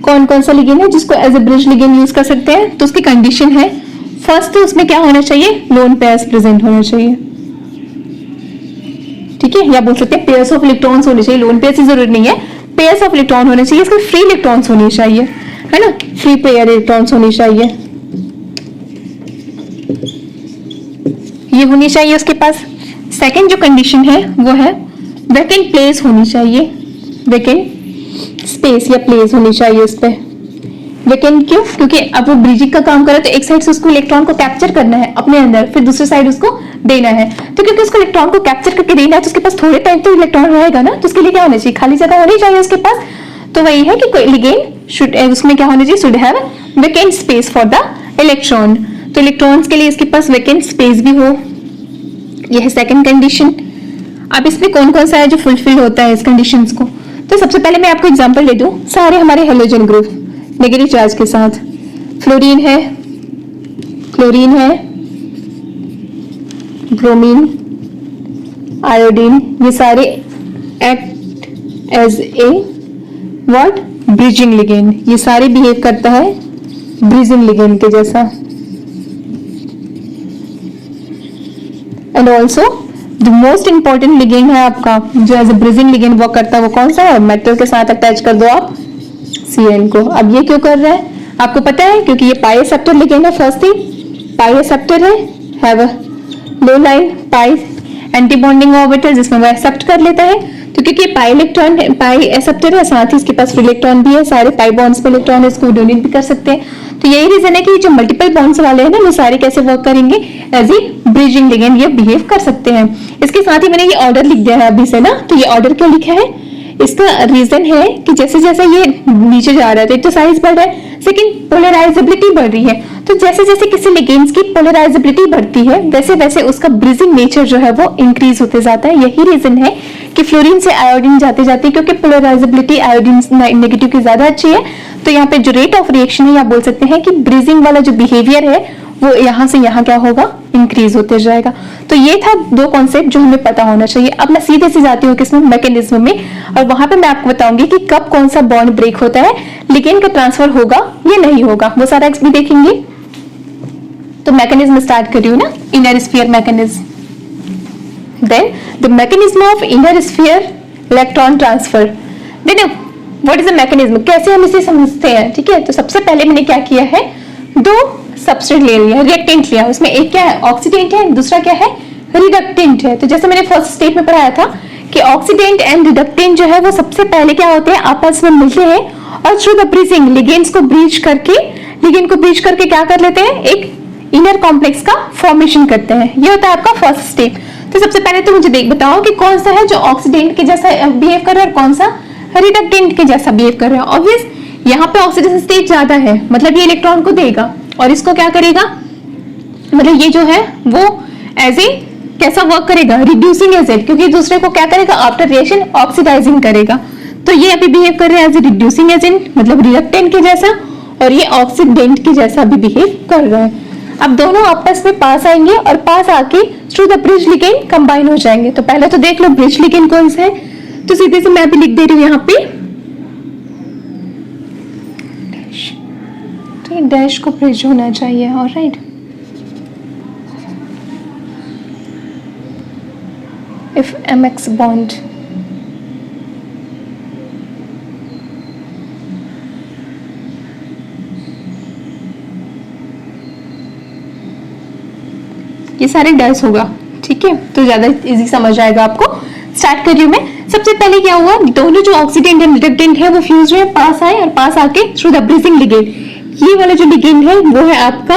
कौन कौन सा लिगेंड है जिसको as a bridge ligand use कर सकते हैं, तो उसकी कंडीशन है, फर्स्ट तो उसमें क्या होना चाहिए, लोन पेयर्स प्रेजेंट होना चाहिए। ठीक है, या बोल सकते हैं पेयर्स ऑफ इलेक्ट्रॉन्स होने चाहिए, लोन पेयर्स की जरूरत नहीं है, पेयर्स ऑफ इलेक्ट्रॉन होने चाहिए, इसमें फ्री इलेक्ट्रॉन्स होनी चाहिए, है ना, फ्री पेयर इलेक्ट्रॉन्स होनी चाहिए, ये होनी चाहिए उसके पास। सेकंड जो कंडीशन है वो है वैकेंट प्लेस होनी चाहिए, वैकेंट स्पेस या प्लेस होनी चाहिए उस पे। वैकेंट क्यों, क्योंकि अब वो ब्रिजिंग का काम करे तो एक साइड से उसको इलेक्ट्रॉन को कैप्चर करना है अपने अंदर, फिर दूसरी साइड उसको देना है। तो क्योंकि उसको इलेक्ट्रॉन को कैप्चर करके देना है तो उसके पास थोड़े टाइम तो इलेक्ट्रॉन रहेगा ना, तो उसके लिए क्या होना चाहिए, खाली जगह होनी चाहिए उसके पास। तो वही है कि कोई लिगेंड शुड, उसमें क्या होना चाहिए, should have vacant space for the electron. तो इलेक्ट्रॉन्स के लिए इसके पास वैकेंट स्पेस भी हो, यह है सेकंड कंडीशन। अब इसमें कौन कौन सा है जो फुलफिल होता है इस कंडीशंस को। तो सबसे पहले मैं आपको एग्जांपल दे दूं, सारे हमारे हेलोजन ग्रुप नेगेटिव चार्ज के साथ, फ्लोरीन है, क्लोरीन है, ब्रोमीन, आयोडीन, ये सारे act as a what, bridging ligand. ये सारे बिहेव करता है ब्रिजिंग लिगेंड के जैसा। And also the most important ligand है आपका जो as a bridging ligand work करता है, वो कौन सा है, मेटल के साथ अटैच कर दो आप CN को। अब ये क्यों कर रहा है आपको पता है, क्योंकि ये पाई एक्सेप्टर लिगेंड है। फर्स्ट थिंग, पाई एक्सेप्टर है, have a low line pi anti bonding orbital जिसमें वो एक्सेप्ट कर लेता है। तो तो क्योंकि पाई इलेक्ट्रॉन है, पाई एक्सेप्टर है, साथ ही इसके पास फ्री इलेक्ट्रॉन भी है, सारे पाई बॉन्ड्स पे इलेक्ट्रॉन है, इसको डोनेट भी कर सकते हैं। तो यही रीजन है कि जो मल्टीपल बॉन्ड्स वाले हैं ना, वो सारे कैसे वर्क करेंगे, एज ए ब्रिजिंग लिगेंड ये बिहेव कर सकते हैं। इसके साथ ही मैंने ये ऑर्डर लिख दिया है अभी से ना, तो ये ऑर्डर क्या लिखा है, इसका रीजन है कि जैसे जैसे ये नीचे जा रहा है तो एक तो साइज बढ़ रहा है, सेकंड पोलराइजेबिलिटी बढ़ रही है। तो जैसे जैसे किसी लिगेंड्स की पोलराइजेबिलिटी बढ़ती है वैसे वैसे उसका ब्रिजिंग नेचर जो है वो इंक्रीज होते जाता है। यही रीजन है कि फ्लोरीन से आयोडीन जाते जाते, क्योंकि पोलराइजेबिलिटी आयोडीन नेगेटिव की ज्यादा अच्छी है, तो यहाँ पे जो रेट ऑफ रिएक्शन है, या बोल सकते हैं कि ब्रिजिंग वाला जो बिहेवियर है वो यहाँ से यहाँ क्या होगा, इंक्रीज होते जाएगा। तो ये था दो कॉन्सेप्ट जो हमें पता होना चाहिए। अब मैं सीधे से जाती हूँ किसमें, मैकेनिज्म में, और वहां पे मैं आपको बताऊंगी कि कब कौन सा बॉन्ड ब्रेक होता है, लिगेंड का ट्रांसफर होगा या नहीं होगा, वो सारा भी देखेंगे। तो मैकेनिज्म स्टार्ट करिए ना, inner sphere mechanism. Then the mechanism of inner sphere electron transfer. Then what is the mechanism, कैसे हम इसे समझते हैं, ठीक है। तो सबसे पहले मैंने क्या किया है, दो सबस्ट्रेट ले लिया, रिएक्टेंट लिया, उसमें एक क्या है, ऑक्सीडेंट है, दूसरा क्या है, रिडक्टेंट है। तो जैसे मैंने फर्स्ट स्टेप में पढ़ाया था कि ऑक्सीडेंट एंड रिडक्टेंट जो है वो सबसे पहले क्या होते हैं, आपस में मिलते हैं और थ्रू द ब्रीजिंग लिगेंड्स को ब्रीच करके, लिगेंड को ब्रीच करके क्या कर लेते हैं, एक इनर कॉम्प्लेक्स का फॉर्मेशन करते हैं। ये होता है आपका फर्स्ट स्टेप। तो सबसे पहले तो मुझे बताओ कि कौन सा है जो ऑक्सीडेंट के जैसा बिहेव कर रहा है और कौन सा रिडक्टेंट के जैसा बिहेव कर रहा है। ऑब्वियस यहाँ पे ऑक्सीडेशन स्टेट ज्यादा है, मतलब ये इलेक्ट्रॉन को देगा और इसको क्या करेगा, मतलब ये जो है वो एज ए कैसा वर्क करेगा, रिड्यूसिंग एजेंट, क्योंकि दूसरे को क्या करेगा, आफ्टर रिएक्शन ऑक्सीडाइजिंग करेगा। तो ये अभी बिहेव कर रहे हैं एज ए रिड्यूसिंग एजेंट, मतलब रिडक्टेंट के जैसा, और ये ऑक्सीडेंट के जैसा भी बिहेव कर रहा है। अब दोनों आपस में पास आएंगे और पास आके through the bridge ligand combine हो जाएंगे। तो पहले तो देख लो ब्रिज लिगेंड कौन सा है, तो सीधे से मैं भी लिख दे रही हूँ यहाँ पे, डैश को ब्रिज होना चाहिए, ऑलराइट। इफ mx बॉन्ड ये सारे डैश होगा, ठीक है, तो ज्यादा इजी समझ आएगा आपको। स्टार्ट कर रही हूं मैं। सबसे पहले क्या हुआ, दोनों जो ऑक्सीडेंट एंड रिडक्टेंट है वो फ्यूज हुए, पास आए और पास आके थ्रू द ब्रीजिंग लिगेंड, ये वाला जो लिगेंड है वो है आपका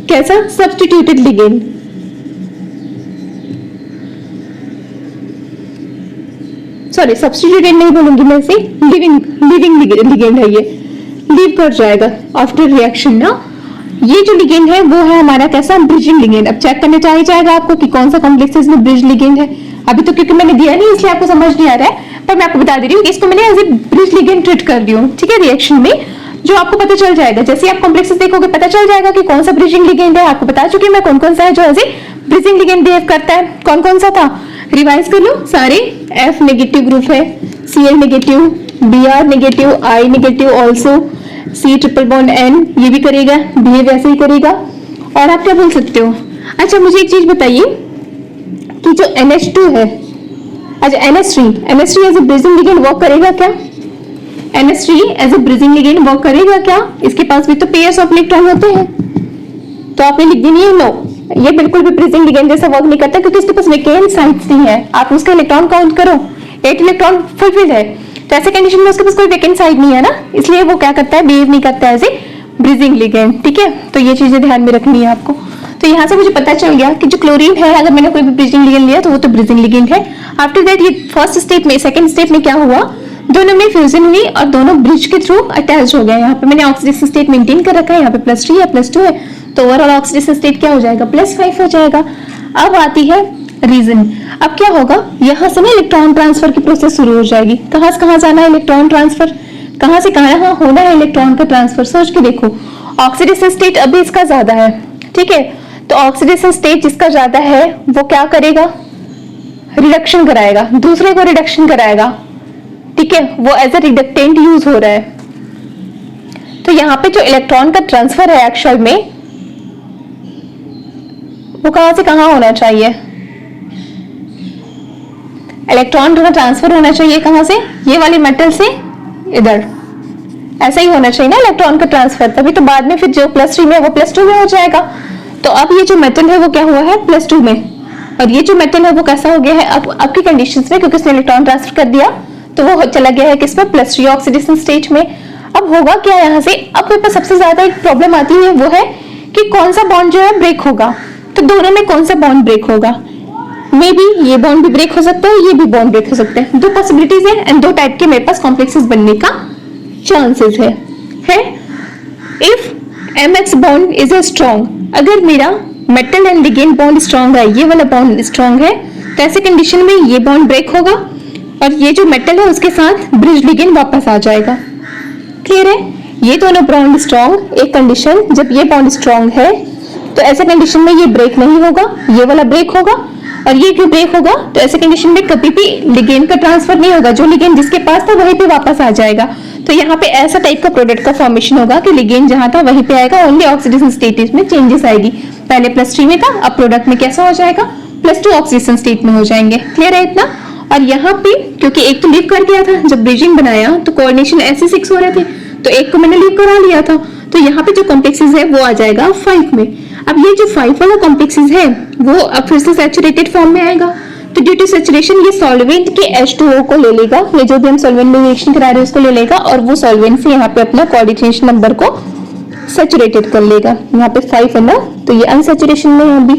कैसा, सब्स्टिट्यूटेड लिगेंड। सॉरी सब्स्टिट्यूटेड नहीं बोलूंगी मैं इसे, लिविंग लिगेंड है, ये लीव कर जाएगा आफ्टर रिएक्शन ना। ये जो लिगेंड है वो है हमारा कैसा, ब्रिजिंग लिगेंड। अब चेक करने चाहिए जाएगा आपको कि कौन सा कॉम्प्लेक्स इसमें ब्रिज लिगेंड है। अभी तो क्योंकि मैंने दिया नहीं इसलिए आपको समझ नहीं आ रहा है, पर मैं आपको बता दे रही हूँ कि इसको मैंने as a bridge ligand treat कर रही हूँ, ठीक है, रिएक्शन में, जो आपको पता चल जाएगा। जैसे आप कॉम्प्लेक्सेस देखोगे पता चल जाएगा कि कौन सा ब्रिजिंग लिगेंड है। आपको बता चुकी मैं कौन कौन सा है जो as a bridging ligand behave करता है। कौन कौन सा था, रिवाइज कर लो सारे। F नेगेटिव ग्रुप है, Cl negative, Br negative, I negative also, C triple bond N ये भी करेगा, बिहेव ऐसे ही करेगा। और आप क्या बोल सकते हो, अच्छा मुझे एक चीज बताइए कि जो NH2 है, अच्छा NH3 as a bridging ligand work करेगा क्या, NH3 as a bridging ligand work करेगा क्या, इसके पास भी तो पेयर्स ऑफ इलेक्ट्रॉन होते हैं। तो आपने लिख दी नहीं है, नो ये बिल्कुल भी ब्रिजिंग लिगेंड जैसा वर्क नहीं करता, क्योंकि इसके पास वेकेंट साइट्स नहीं है। आप उसका इलेक्ट्रॉन काउंट करो, 8 इलेक्ट्रॉन फुलफिल्ड है, तो ऐसे कंडीशन में उसके पास कोई वेकेंट साइट नहीं है ना, इसलिए वो क्या करता है, बिहेव नहीं करता है एज ए ब्रिजिंग लिगेंड, ठीक है। तो ये चीजें ध्यान में रखनी है आपको। तो यहाँ से मुझे पता चल गया कि जो क्लोरीन है, अगर मैंने कोई भी ब्रिजिंग लिगेंड लिया तो वो तो ब्रिजिंग लिगेंड है। आफ्टर दैट ये फर्स्ट स्टेप में, सेकंड स्टेप में क्या हुआ, दोनों में फ्यूजन हुई और दोनों ब्रिज के थ्रू अटैच हो गया। यहाँ पे मैंने ऑक्सीडेशन स्टेट मेंटेन कर रखा है, यहाँ पे +3 है, +2 है, तो ओवरऑल ऑक्सीडेशन स्टेट क्या हो जाएगा, +5 हो जाएगा। अब आती है रीजन। अब क्या होगा, यहाँ से ना इलेक्ट्रॉन ट्रांसफर की प्रोसेस शुरू हो जाएगी। कहाँ से कहाँ जाना है इलेक्ट्रॉन ट्रांसफर, कहाँ से कहाँ होना है इलेक्ट्रॉन का ट्रांसफर, सोच के देखो। ऑक्सीडेशन स्टेट अभी इसका ज्यादा है, ठीक है, तो ऑक्सीडेशन स्टेट जिसका ज्यादा है वो क्या करेगा, रिडक्शन कराएगा, दूसरे को रिडक्शन कराएगा, ठीक है, वो एज ए रिडक्टेंट यूज हो रहा है। तो यहाँ पे जो इलेक्ट्रॉन का ट्रांसफर है एक्चुअल में वो कहां से कहां होना चाहिए, इलेक्ट्रॉन का ट्रांसफर होना चाहिए कहां से, ये वाली मेटल से इधर, ऐसा ही होना चाहिए ना इलेक्ट्रॉन का ट्रांसफर, तभी तो बाद में फिर जो +3 में वो +2 में हो जाएगा। तो अब ये जो मेटल है वो क्या हुआ है, +2 में, और ये जो मेटल है वो कैसा हो गया है अब आपकी कंडीशंस में, क्योंकि उसने इलेक्ट्रॉन ट्रांसफर कर दिया तो वो चला गया है किसमें, +3 ऑक्सीडेशन स्टेट में। अब होगा क्या यहाँ से, अब मेरे पास सबसे ज्यादा एक प्रॉब्लम आती है वो है कि कौन सा बॉन्ड जो है ब्रेक होगा। तो दोनों में कौन सा बॉन्ड ब्रेक होगा, मे बी ये बॉन्ड भी ब्रेक हो सकता है, ये भी बॉन्ड ब्रेक हो सकता है। दो पॉसिबिलिटीज है एंड दो टाइप के मेरे पास कॉम्प्लेक्सेस बनने का चांसेस है। If MX bond is a strong, अगर मेरा metal and ligand bond strong है, ये वाला बॉन्ड स्ट्रॉन्ग है, तो ऐसे कंडीशन में ये बॉन्ड ब्रेक होगा और ये जो मेटल है उसके साथ ब्रिज लिगेंड वापस आ जाएगा। क्लियर है, ये दोनों बॉन्ड स्ट्रॉन्ग, एक कंडीशन जब ये बॉन्ड स्ट्रॉन्ग है तो ऐसे कंडीशन में ये ब्रेक नहीं होगा, ये वाला ब्रेक होगा। और ये क्यों ब्रेक होगा, तो ऐसे कंडीशन में कभी भी लिगेंड का ट्रांसफर नहीं होगा, जो लिगेंड जिसके पास था वहीं पे वापस आ जाएगा। तो यहाँ पे ऐसा टाइप का प्रोडक्ट का फॉर्मेशन होगा कि लिगेंड जहां था वहीं पे आएगा, ओनली ऑक्सीडेशन स्टेट में चेंजेस आएगी। पहले +3 में था, अब प्रोडक्ट में कैसा हो जाएगा, +2 ऑक्सीडेशन स्टेट में हो जाएंगे। क्लियर है इतना। और यहाँ पे क्योंकि एक तो लीव कर दिया था, जब ब्रिजिंग बनाया तो कोऑर्डिनेशन ऐसे 6 हो रहे थे, तो एक को मैंने लीव करा लिया था, तो यहाँ पे जो कॉम्प्लेक्सेस है वो आ जाएगा 5 में। अब ये जो 5 वाला कॉम्प्लेक्सेस है वो अब फिर से सैचुरेटेड फॉर्म में आएगा, तो ड्यू टू सैचुरेशन ये सॉल्वेंट के H2O को ले लेगा, ये जो भी हम सॉल्वेंट में रिएक्शन करा रहे हैं उसको ले लेगा और वो सॉल्वेंट से यहाँ पे अपना कोऑर्डिनेशन नंबर को सैचुरेटेड कर लेगा। यहाँ पे 5 है ना, तो ये अनसैचुरेशन में है अभी,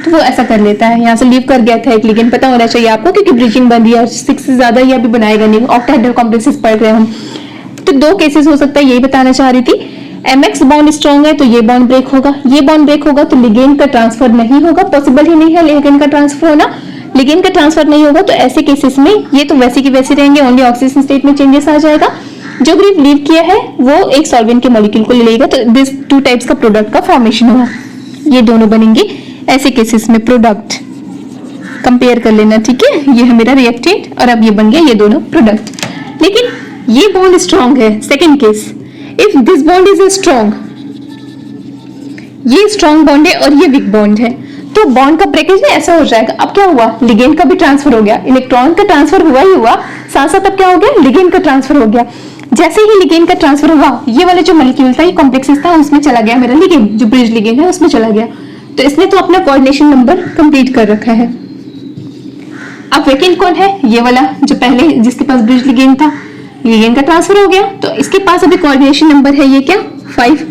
तो वो ऐसा कर लेता है। यहाँ से लीव कर गया था एक लिगेंड, पता होना चाहिए आपको क्योंकि ब्रिजिंग बन रही है, 6 से ज्यादा ये अभी बनाएगा नहीं, ऑक्टाहेड्रल कॉम्प्लेक्सेस पढ़ रहे हैं हम। तो दो केसेस हो सकता है, यही बताना चाह रही थी। MX बॉन्ड स्ट्रॉन्ग है तो ये बॉन्ड ब्रेक होगा, ये बॉन्ड ब्रेक होगा तो लिगेंड का ट्रांसफर नहीं होगा, पॉसिबल ही नहीं है लिगेंड का ट्रांसफर होना। लिगेंड का ट्रांसफर नहीं होगा तो ऐसे केसेस में ये तो वैसे की वैसे रहेंगे, ओनली ऑक्सीजन स्टेट में चेंजेस आ जाएगा। जो ग्रुप लीव किया है वो एक सॉल्वेंट के मॉलिक्यूल को ले लेगा, तो दिस 2 टाइप्स का प्रोडक्ट का फॉर्मेशन होगा, ये दोनों बनेंगे ऐसे केसेस में। प्रोडक्ट कंपेयर कर लेना, ठीक है, ये है मेरा रिएक्टेंट और अब ये बन गया ये दोनों प्रोडक्ट। लेकिन ये बॉन्ड स्ट्रॉन्ग है, second case, if this bond is a strong, ये स्ट्रॉन्ग बॉन्ड है और ये वीक बॉन्ड है, तो बॉन्ड का ब्रेकेज ना ऐसा हो जाएगा। अब क्या हुआ, लिगेंड का भी ट्रांसफर हो गया, इलेक्ट्रॉन का ट्रांसफर हुआ ही हुआ, साथ साथ अब क्या हो गया, लिगेंड का ट्रांसफर हो गया। जैसे ही लिगेंड का ट्रांसफर हुआ, ये वाला जो मॉलिक्यूल था, ये कॉम्प्लेक्सेस था, उसमें चला गया मेरा लिगेंड, जो ब्रिज लिगेंड है उसमें चला गया, तो इसने तो अपना कोऑर्डिनेशन नंबर कंप्लीट कर रखा है। अब वेकेंट कौन है, ये वाला जो पहले जिसके पास ब्रिज लिगेंड था, लिगेंड का ट्रांसफर हो गया, तो इसके पास अभी कोऑर्डिनेशन नंबर है ये क्या, 5।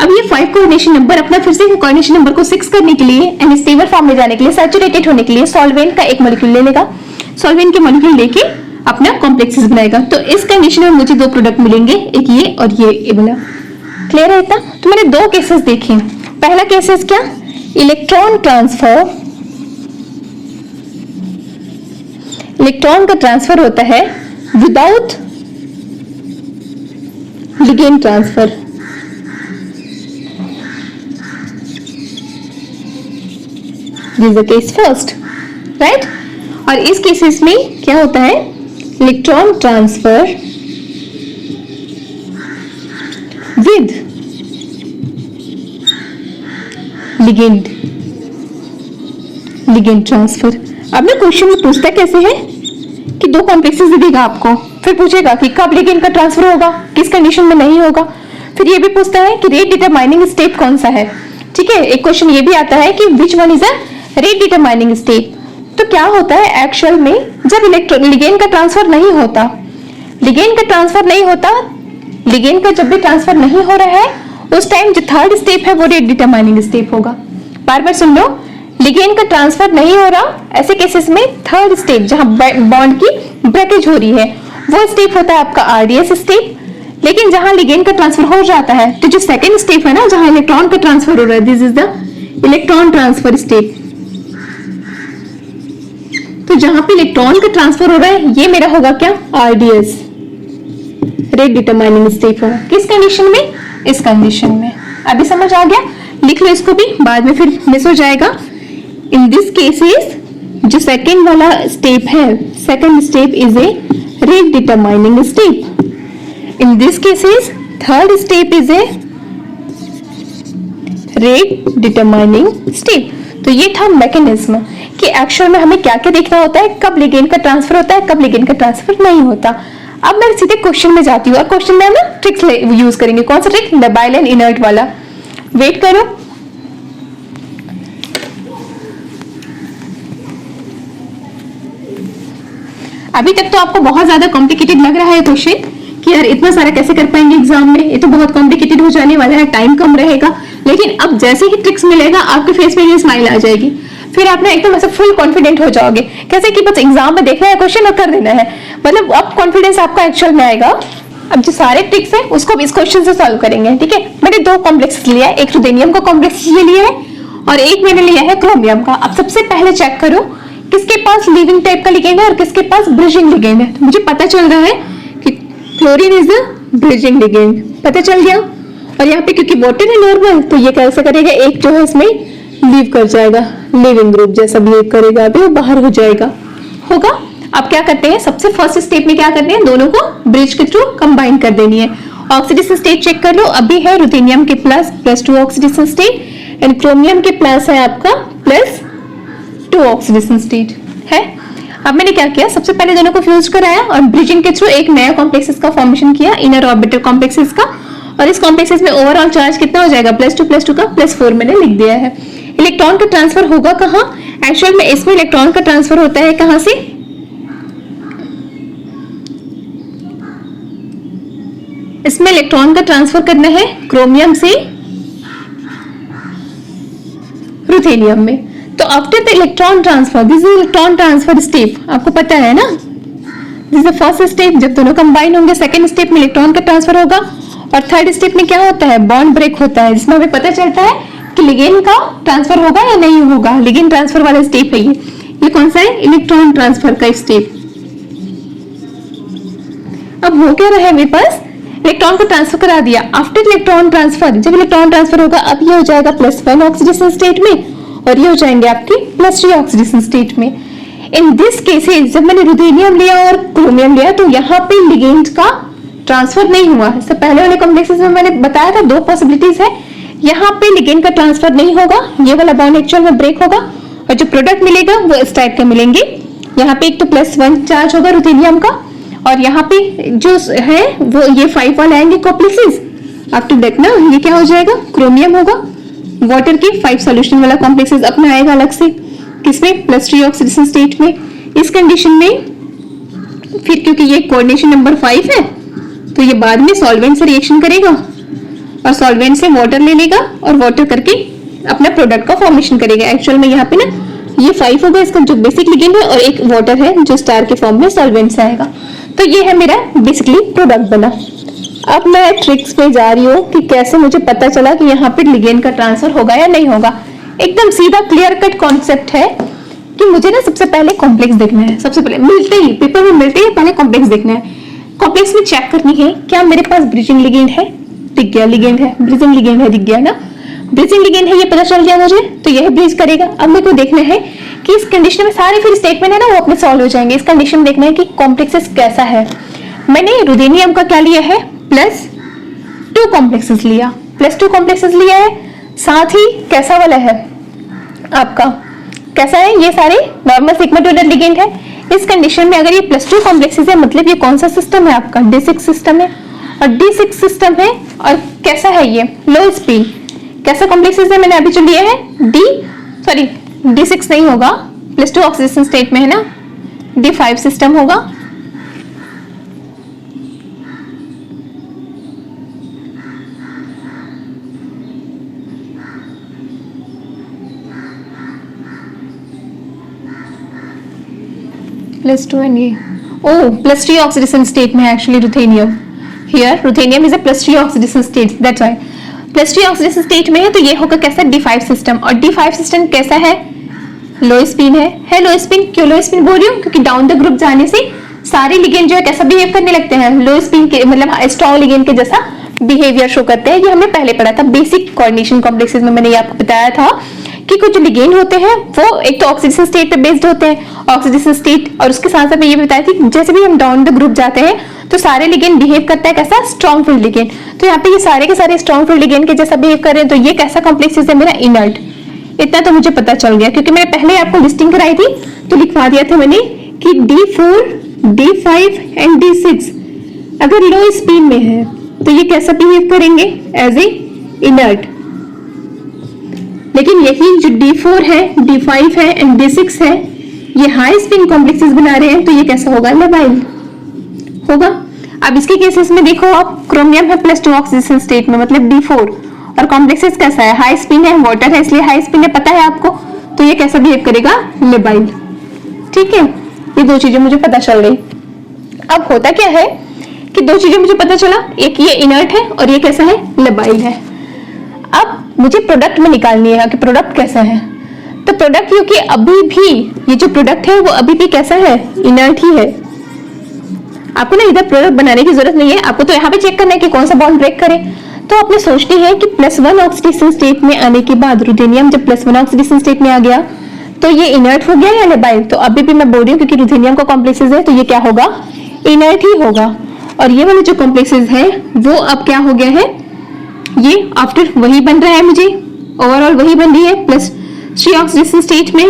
अब ये 5 कोऑर्डिनेशन नंबर अपना फिर से कोऑर्डिनेशन नंबर को 6 करने के लिए एंड स्टेबल फॉर्म में जाने के लिए, सैचुरेटेड होने के लिए सॉल्वेंट का एक मॉलिक्यूल ले लेगा, सॉल्वेंट के मॉलिक्यूल लेके अपना कॉम्प्लेक्सेस बनाएगा। तो इस कंडीशन में मुझे 2 प्रोडक्ट मिलेंगे, एक ये और ये वाला। क्लियर है इतना। तो मैंने 2 केसेस देखे। पहला केसेस क्या, इलेक्ट्रॉन ट्रांसफर, इलेक्ट्रॉन का ट्रांसफर होता है without ligand transfer. This is the case first, right. और इस केसेस में क्या होता है, electron transfer with ligand, ligand transfer. अब ना क्वेश्चन में पूछता कैसे है कि 2 कॉम्प्लेक्सेस देगा आपको, फिर पूछेगा कि कब लिगेंड का ट्रांसफर होगा, किस कंडीशन में नहीं होगा, फिर ये भी पूछता है कि रेट डिटरमाइनिंग स्टेप कौन सा है। ठीक है, एक क्वेश्चन ये भी आता है कि which one is a rate determining step. तो क्या होता है एक्चुअल में, जब लिगेंड का ट्रांसफर नहीं होता, लिगेंड का ट्रांसफर नहीं होता, लिगेंड का जब भी ट्रांसफर नहीं हो रहा है उस टाइम जो थर्ड स्टेप है वो रेट डिटरमाइनिंग स्टेप होगा। बार बार सुन लो, लिगेंड का ट्रांसफर नहीं हो रहा, ऐसे केसेस में थर्ड स्टेप जहां बॉन्ड की ब्रेकेज हो रही है वो स्टेप होता है आपका RDS स्टेप। लेकिन जहां लिगेंड का ट्रांसफर हो जाता है तो जो सेकंड स्टेप है ना, जहां इलेक्ट्रॉन का ट्रांसफर हो रहा है, this is the electron transfer step. तो जहां पे इलेक्ट्रॉन का ट्रांसफर हो रहा है ये मेरा होगा क्या, RDS, रेट डिटरमाइनिंग स्टेप होगा। किस कंडीशन में, इस कंडीशन में। अभी समझ आ गया, लिख लो इसको भी, बाद में फिर मिस हो जाएगा। इन दिस केसेस जो सेकंड वाला स्टेप है, second step is a rate determining step. In this cases third step is a rate determining step. तो ये था मैकेनिज्म कि एक्चुअल में हमें क्या क्या देखना होता है, कब लिगेंड का ट्रांसफर होता है, कब लिगेंड का ट्रांसफर नहीं होता। अब मैं सीधे क्वेश्चन में जाती हूँ और क्वेश्चन में हम ना ट्रिक्स यूज करेंगे। कौन सा ट्रिक, लेबाइल एंड इनर्ट वाला। वेट करो, अभी तक तो आपको बहुत ज्यादा कॉम्प्लिकेटेड लग रहा है क्वेश्चन कि यार इतना सारा कैसे कर पाएंगे एग्जाम में, ये तो बहुत कॉम्प्लिकेटेड हो जाने वाला है, टाइम कम रहेगा। लेकिन अब जैसे ही ट्रिक्स मिलेगा आपके फेस पे ये स्माइल आ जाएगी, फिर आप ना एकदम ऐसे फुल कॉन्फिडेंट हो जाओगे, कैसे कि बस एग्जाम में देखना है क्वेश्चन और कर देना है। मतलब अब कॉन्फिडेंस आपका एक्चुअल में आएगा। अब जो सारे ट्रिक्स है उसको इस क्वेश्चन से सॉल्व करेंगे, ठीक है। मैंने 2 कॉम्प्लेक्सेस लिया है, एक रुथेनियम का कॉम्प्लेक्स ये लिया है और एक मैंने लिया है क्रोमियम का। अब सबसे पहले चेक करो किसके पास लीविंग टाइप का लिगेंड है और किसके पास ब्रिजिंग लिगेंड है। तो मुझे पता चल रहा है कि chlorine is the bridging ligand, पता चल गया। और यहाँ पे क्योंकि वाटर है नॉर्मल, तो ये कैसे करेगा, एक जो है इसमें लीव कर जाएगा, लिविंग ग्रुप जैसा बिहेव करेगा, अभी वो बाहर हो जाएगा, होगा। अब क्या करते हैं, सबसे फर्स्ट स्टेप में क्या करते हैं, दोनों को ब्रिज के थ्रू कंबाइन कर देनी है। ऑक्सीडेशन स्टेट चेक कर लो, अभी है रुथेनियम के +2 ऑक्सीडेशन स्टेट एंड क्रोमियम के प्लस है आपका +2 ऑक्सीडेशन स्टेट है। अब मैंने क्या किया, सबसे पहले दोनों को फ्यूज कराया और ब्रिजिंग के थ्रू एक नया कॉम्प्लेक्सेस का फॉर्मेशन किया, इनर ऑर्बिटल कॉम्प्लेक्सेस का। और इस कॉम्प्लेक्सेस में ओवरऑल चार्ज कितना हो जाएगा, +2 का +4 मैंने लिख दिया है। इलेक्ट्रॉन का ट्रांसफर होगा कहाँ, एक्चुअल में इसमें इलेक्ट्रॉन का ट्रांसफर होता है कहां से, इसमें इलेक्ट्रॉन का ट्रांसफर करना है क्रोमियम से रुथेनियम में। तो after the electron transfer, this is electron transfer step, आपको पता है ना, this is the first step. जब दोनों कंबाइन होंगे सेकंड स्टेप में इलेक्ट्रॉन का ट्रांसफर होगा और थर्ड स्टेप में क्या होता है, बॉन्ड ब्रेक होता है, जिसमें हमें पता चलता है कि लिगेंड का ट्रांसफर होगा या नहीं होगा। लिगेंड ट्रांसफर वाला स्टेप है ये कौन सा है, इलेक्ट्रॉन ट्रांसफर का स्टेप। अब हो क्या रहा है मेरे पास, इलेक्ट्रॉन को ट्रांसफर करा दिया। आफ्टर इलेक्ट्रॉन ट्रांसफर, जब इलेक्ट्रॉन ट्रांसफर होगा अब ये हो जाएगा +1 ऑक्सीडेशन स्टेट में और ये हो जाएंगे आपकी +3 ऑक्सीडेशन स्टेट में। इन दिस केसेस जब मैंने रुथेनियम लिया और क्रोमियम लिया तो यहाँ पे लिगेंड का ट्रांसफर नहीं हुआ। इससे पहले वाले कॉम्प्लेक्सेस में मैंने बताया था 2 पॉसिबिलिटीज है, यहाँ पे लिगेंड का ट्रांसफर नहीं होगा, ये वाला बॉन्ड एक्चुअल में ब्रेक होगा और जो प्रोडक्ट मिलेगा वो इस टाइप के मिलेंगे। यहाँ पे एक तो +1 चार्ज होगा रुथेनियम का और यहाँ पे जो है वो ये 5 वाले आएंगे कॉम्प्लेक्सेस। अब तो देखना ये क्या हो जाएगा, क्रोमियम होगा, वाटर के 5 सॉल्यूशन वाला कॉम्प्लेक्सेस अपना आएगा अलग से, किसमें +3 ऑक्सीडेशन स्टेट में। इस कंडीशन में फिर क्योंकि ये कोऑर्डिनेशन नंबर 5 है तो ये बाद में सॉल्वेंट से रिएक्शन करेगा और सॉल्वेंट से वाटर ले लेगा और वाटर करके अपना प्रोडक्ट का फॉर्मेशन करेगा। एक्चुअल में यहाँ पे ना ये 5 होगा इसका जो बेसिक लिगेंड है और एक वाटर है जो स्टार के फॉर्म में सॉल्वेंट से आएगा। तो ये है मेरा बेसिकली प्रोडक्ट बना। अब मैं ट्रिक्स पे जा रही हूँ कि कैसे मुझे पता चला कि यहाँ पे लिगेंड का ट्रांसफर होगा या नहीं होगा। एकदम सीधा क्लियर कट कॉन्सेप्ट है कि मुझे ना सबसे पहले कॉम्प्लेक्स देखना है। सबसे पहले मिलते ही पेपर में मिलते ही पहले कॉम्प्लेक्स देखना है। कॉम्प्लेक्स में चेक करनी है क्या मेरे पास ब्रिजिंग लिगेंड है, दिख गया लिगेंड है, ब्रिजिंग लिगेंड है, दिख गया ना, ब्रिजिंग लिगेंड है ये पता चल गया मुझे, तो यह ब्रिज करेगा। अब मेरे को देखना है कि इस कंडीशन में सारे फिर स्टेटमेंट है ना वो अपने सॉल्व हो जाएंगे। इस कंडीशन में देखना है कि कॉम्प्लेक्सेस कैसा है। मैंने रुथेनियम का क्या लिया है, +2 कॉम्प्लेक्सेस लिया, +2 कॉम्प्लेक्सेस लिया है। साथ ही कैसा वाला है आपका, कैसा है, ये सारे नॉर्मल सिग्मा डोनर लिगेंड है। इस कंडीशन में अगर ये +2 कॉम्प्लेक्सेस है मतलब ये कौन सा सिस्टम है आपका, D6 सिस्टम है और D6 सिस्टम है। और कैसा है ये, लो स्पिन, कैसा कॉम्प्लेक्सेस है मैंने अभी जो लिया है D6 नहीं होगा, +2 ऑक्सीडेशन स्टेट में है ना, D5 सिस्टम होगा। +2 एंड ये +3 ऑक्सीडेशन स्टेट में है actually ruthenium. Here ruthenium is a +3 oxidation state, that's why +3 oxidation state में है। तो ये होगा कैसा, D5 सिस्टम। और D5 सिस्टम कैसा है, लो स्पिन है लो स्पिन। क्यों लो स्पिन बोल रही हूँ, क्योंकि डाउन द ग्रुप जाने से सारे लिगेंड जो है कैसा बिहेव करने लगते हैं, लो स्पिन के मतलब स्ट्रॉन्ग लिगेंड के जैसा बिहेवियर शो करते हैं। ये हमने पहले पढ़ा था बेसिक कोऑर्डिनेशन कॉम्प्लेक्सेस में, मैंने ये आपको बताया था कि कुछ जो लिगेंड होते हैं वो एक तो ऑक्सीडेशन स्टेट पे बेस्ड होते हैं, ऑक्सीडेशन स्टेट, और उसके साथ साथ मैं ये भी बताया थी जैसे भी हम डाउन द ग्रुप जाते हैं तो सारे लिगेंड बिहेव करता है कैसा, स्ट्रॉन्ग फील्ड लिगेंड। तो यहाँ पे ये सारे के सारे स्ट्रॉन्ग फील्ड लिगेंड के जैसा बिहेव कर रहे हैं। तो ये कैसा कॉम्प्लेक्सेस है मेरा, इनर्ट। इतना तो मुझे पता चल गया क्योंकि मैंने पहले आपको लिस्टिंग कराई थी तो लिखवा दिया था मैंने कि D4, D5 एंड D6 अगर लो स्पिन में है तो ये कैसा बिहेव करेंगे, एज ए इनर्ट। लेकिन यही जो D4 है, D5 है एंड D6 है ये हाई स्पिन कॉम्प्लेक्सेस बना रहे हैं तो ये कैसा होगा, लेबाइल होगा। अब इसके केसेस में देखो आप, क्रोमियम है +2 ऑक्सीडेशन स्टेट में मतलब D4, और कॉम्प्लेक्सेस कैसा है, हाई स्पिन है, वाटर है इसलिए हाई स्पिन है, पता है आपको, तो ये कैसा बिहेव करेगा, लेबाइल। ठीक है, ये दो चीजें मुझे पता चल रही। अब होता क्या है कि दो चीजें मुझे पता चला, एक ये इनर्ट है और ये कैसा है, लेबाइल है। अब मुझे प्रोडक्ट में निकालनी है कि प्रोडक्ट कैसा है। तो प्रोडक्ट क्योंकि अभी भी ये जो प्रोडक्ट है वो अभी भी कैसा है, इनर्ट ही है। आपको ना इधर प्रोडक्ट बनाने की जरूरत नहीं है, आपको तो यहाँ पे चेक करना है कि कौन सा बॉन्ड ब्रेक करे। तो आपने सोचनी है कि +1 ऑक्सीडेशन स्टेट में आने के बाद रुथेनियम जब +1 ऑक्सीडेशन स्टेट में आ गया तो ये इनर्ट हो गया या लेबाइल। तो अभी भी मैं बोल रही हूँ क्योंकि रुथेनियम का कॉम्प्लेक्सेस है तो ये क्या होगा, इनर्ट ही होगा। और ये वाले जो कॉम्प्लेक्सेस है वो अब क्या हो गया है, ये आफ्टर वही बन रहा है, मुझे ओवरऑल वही बन रही है +3 ऑक्सीडेशन स्टेट में,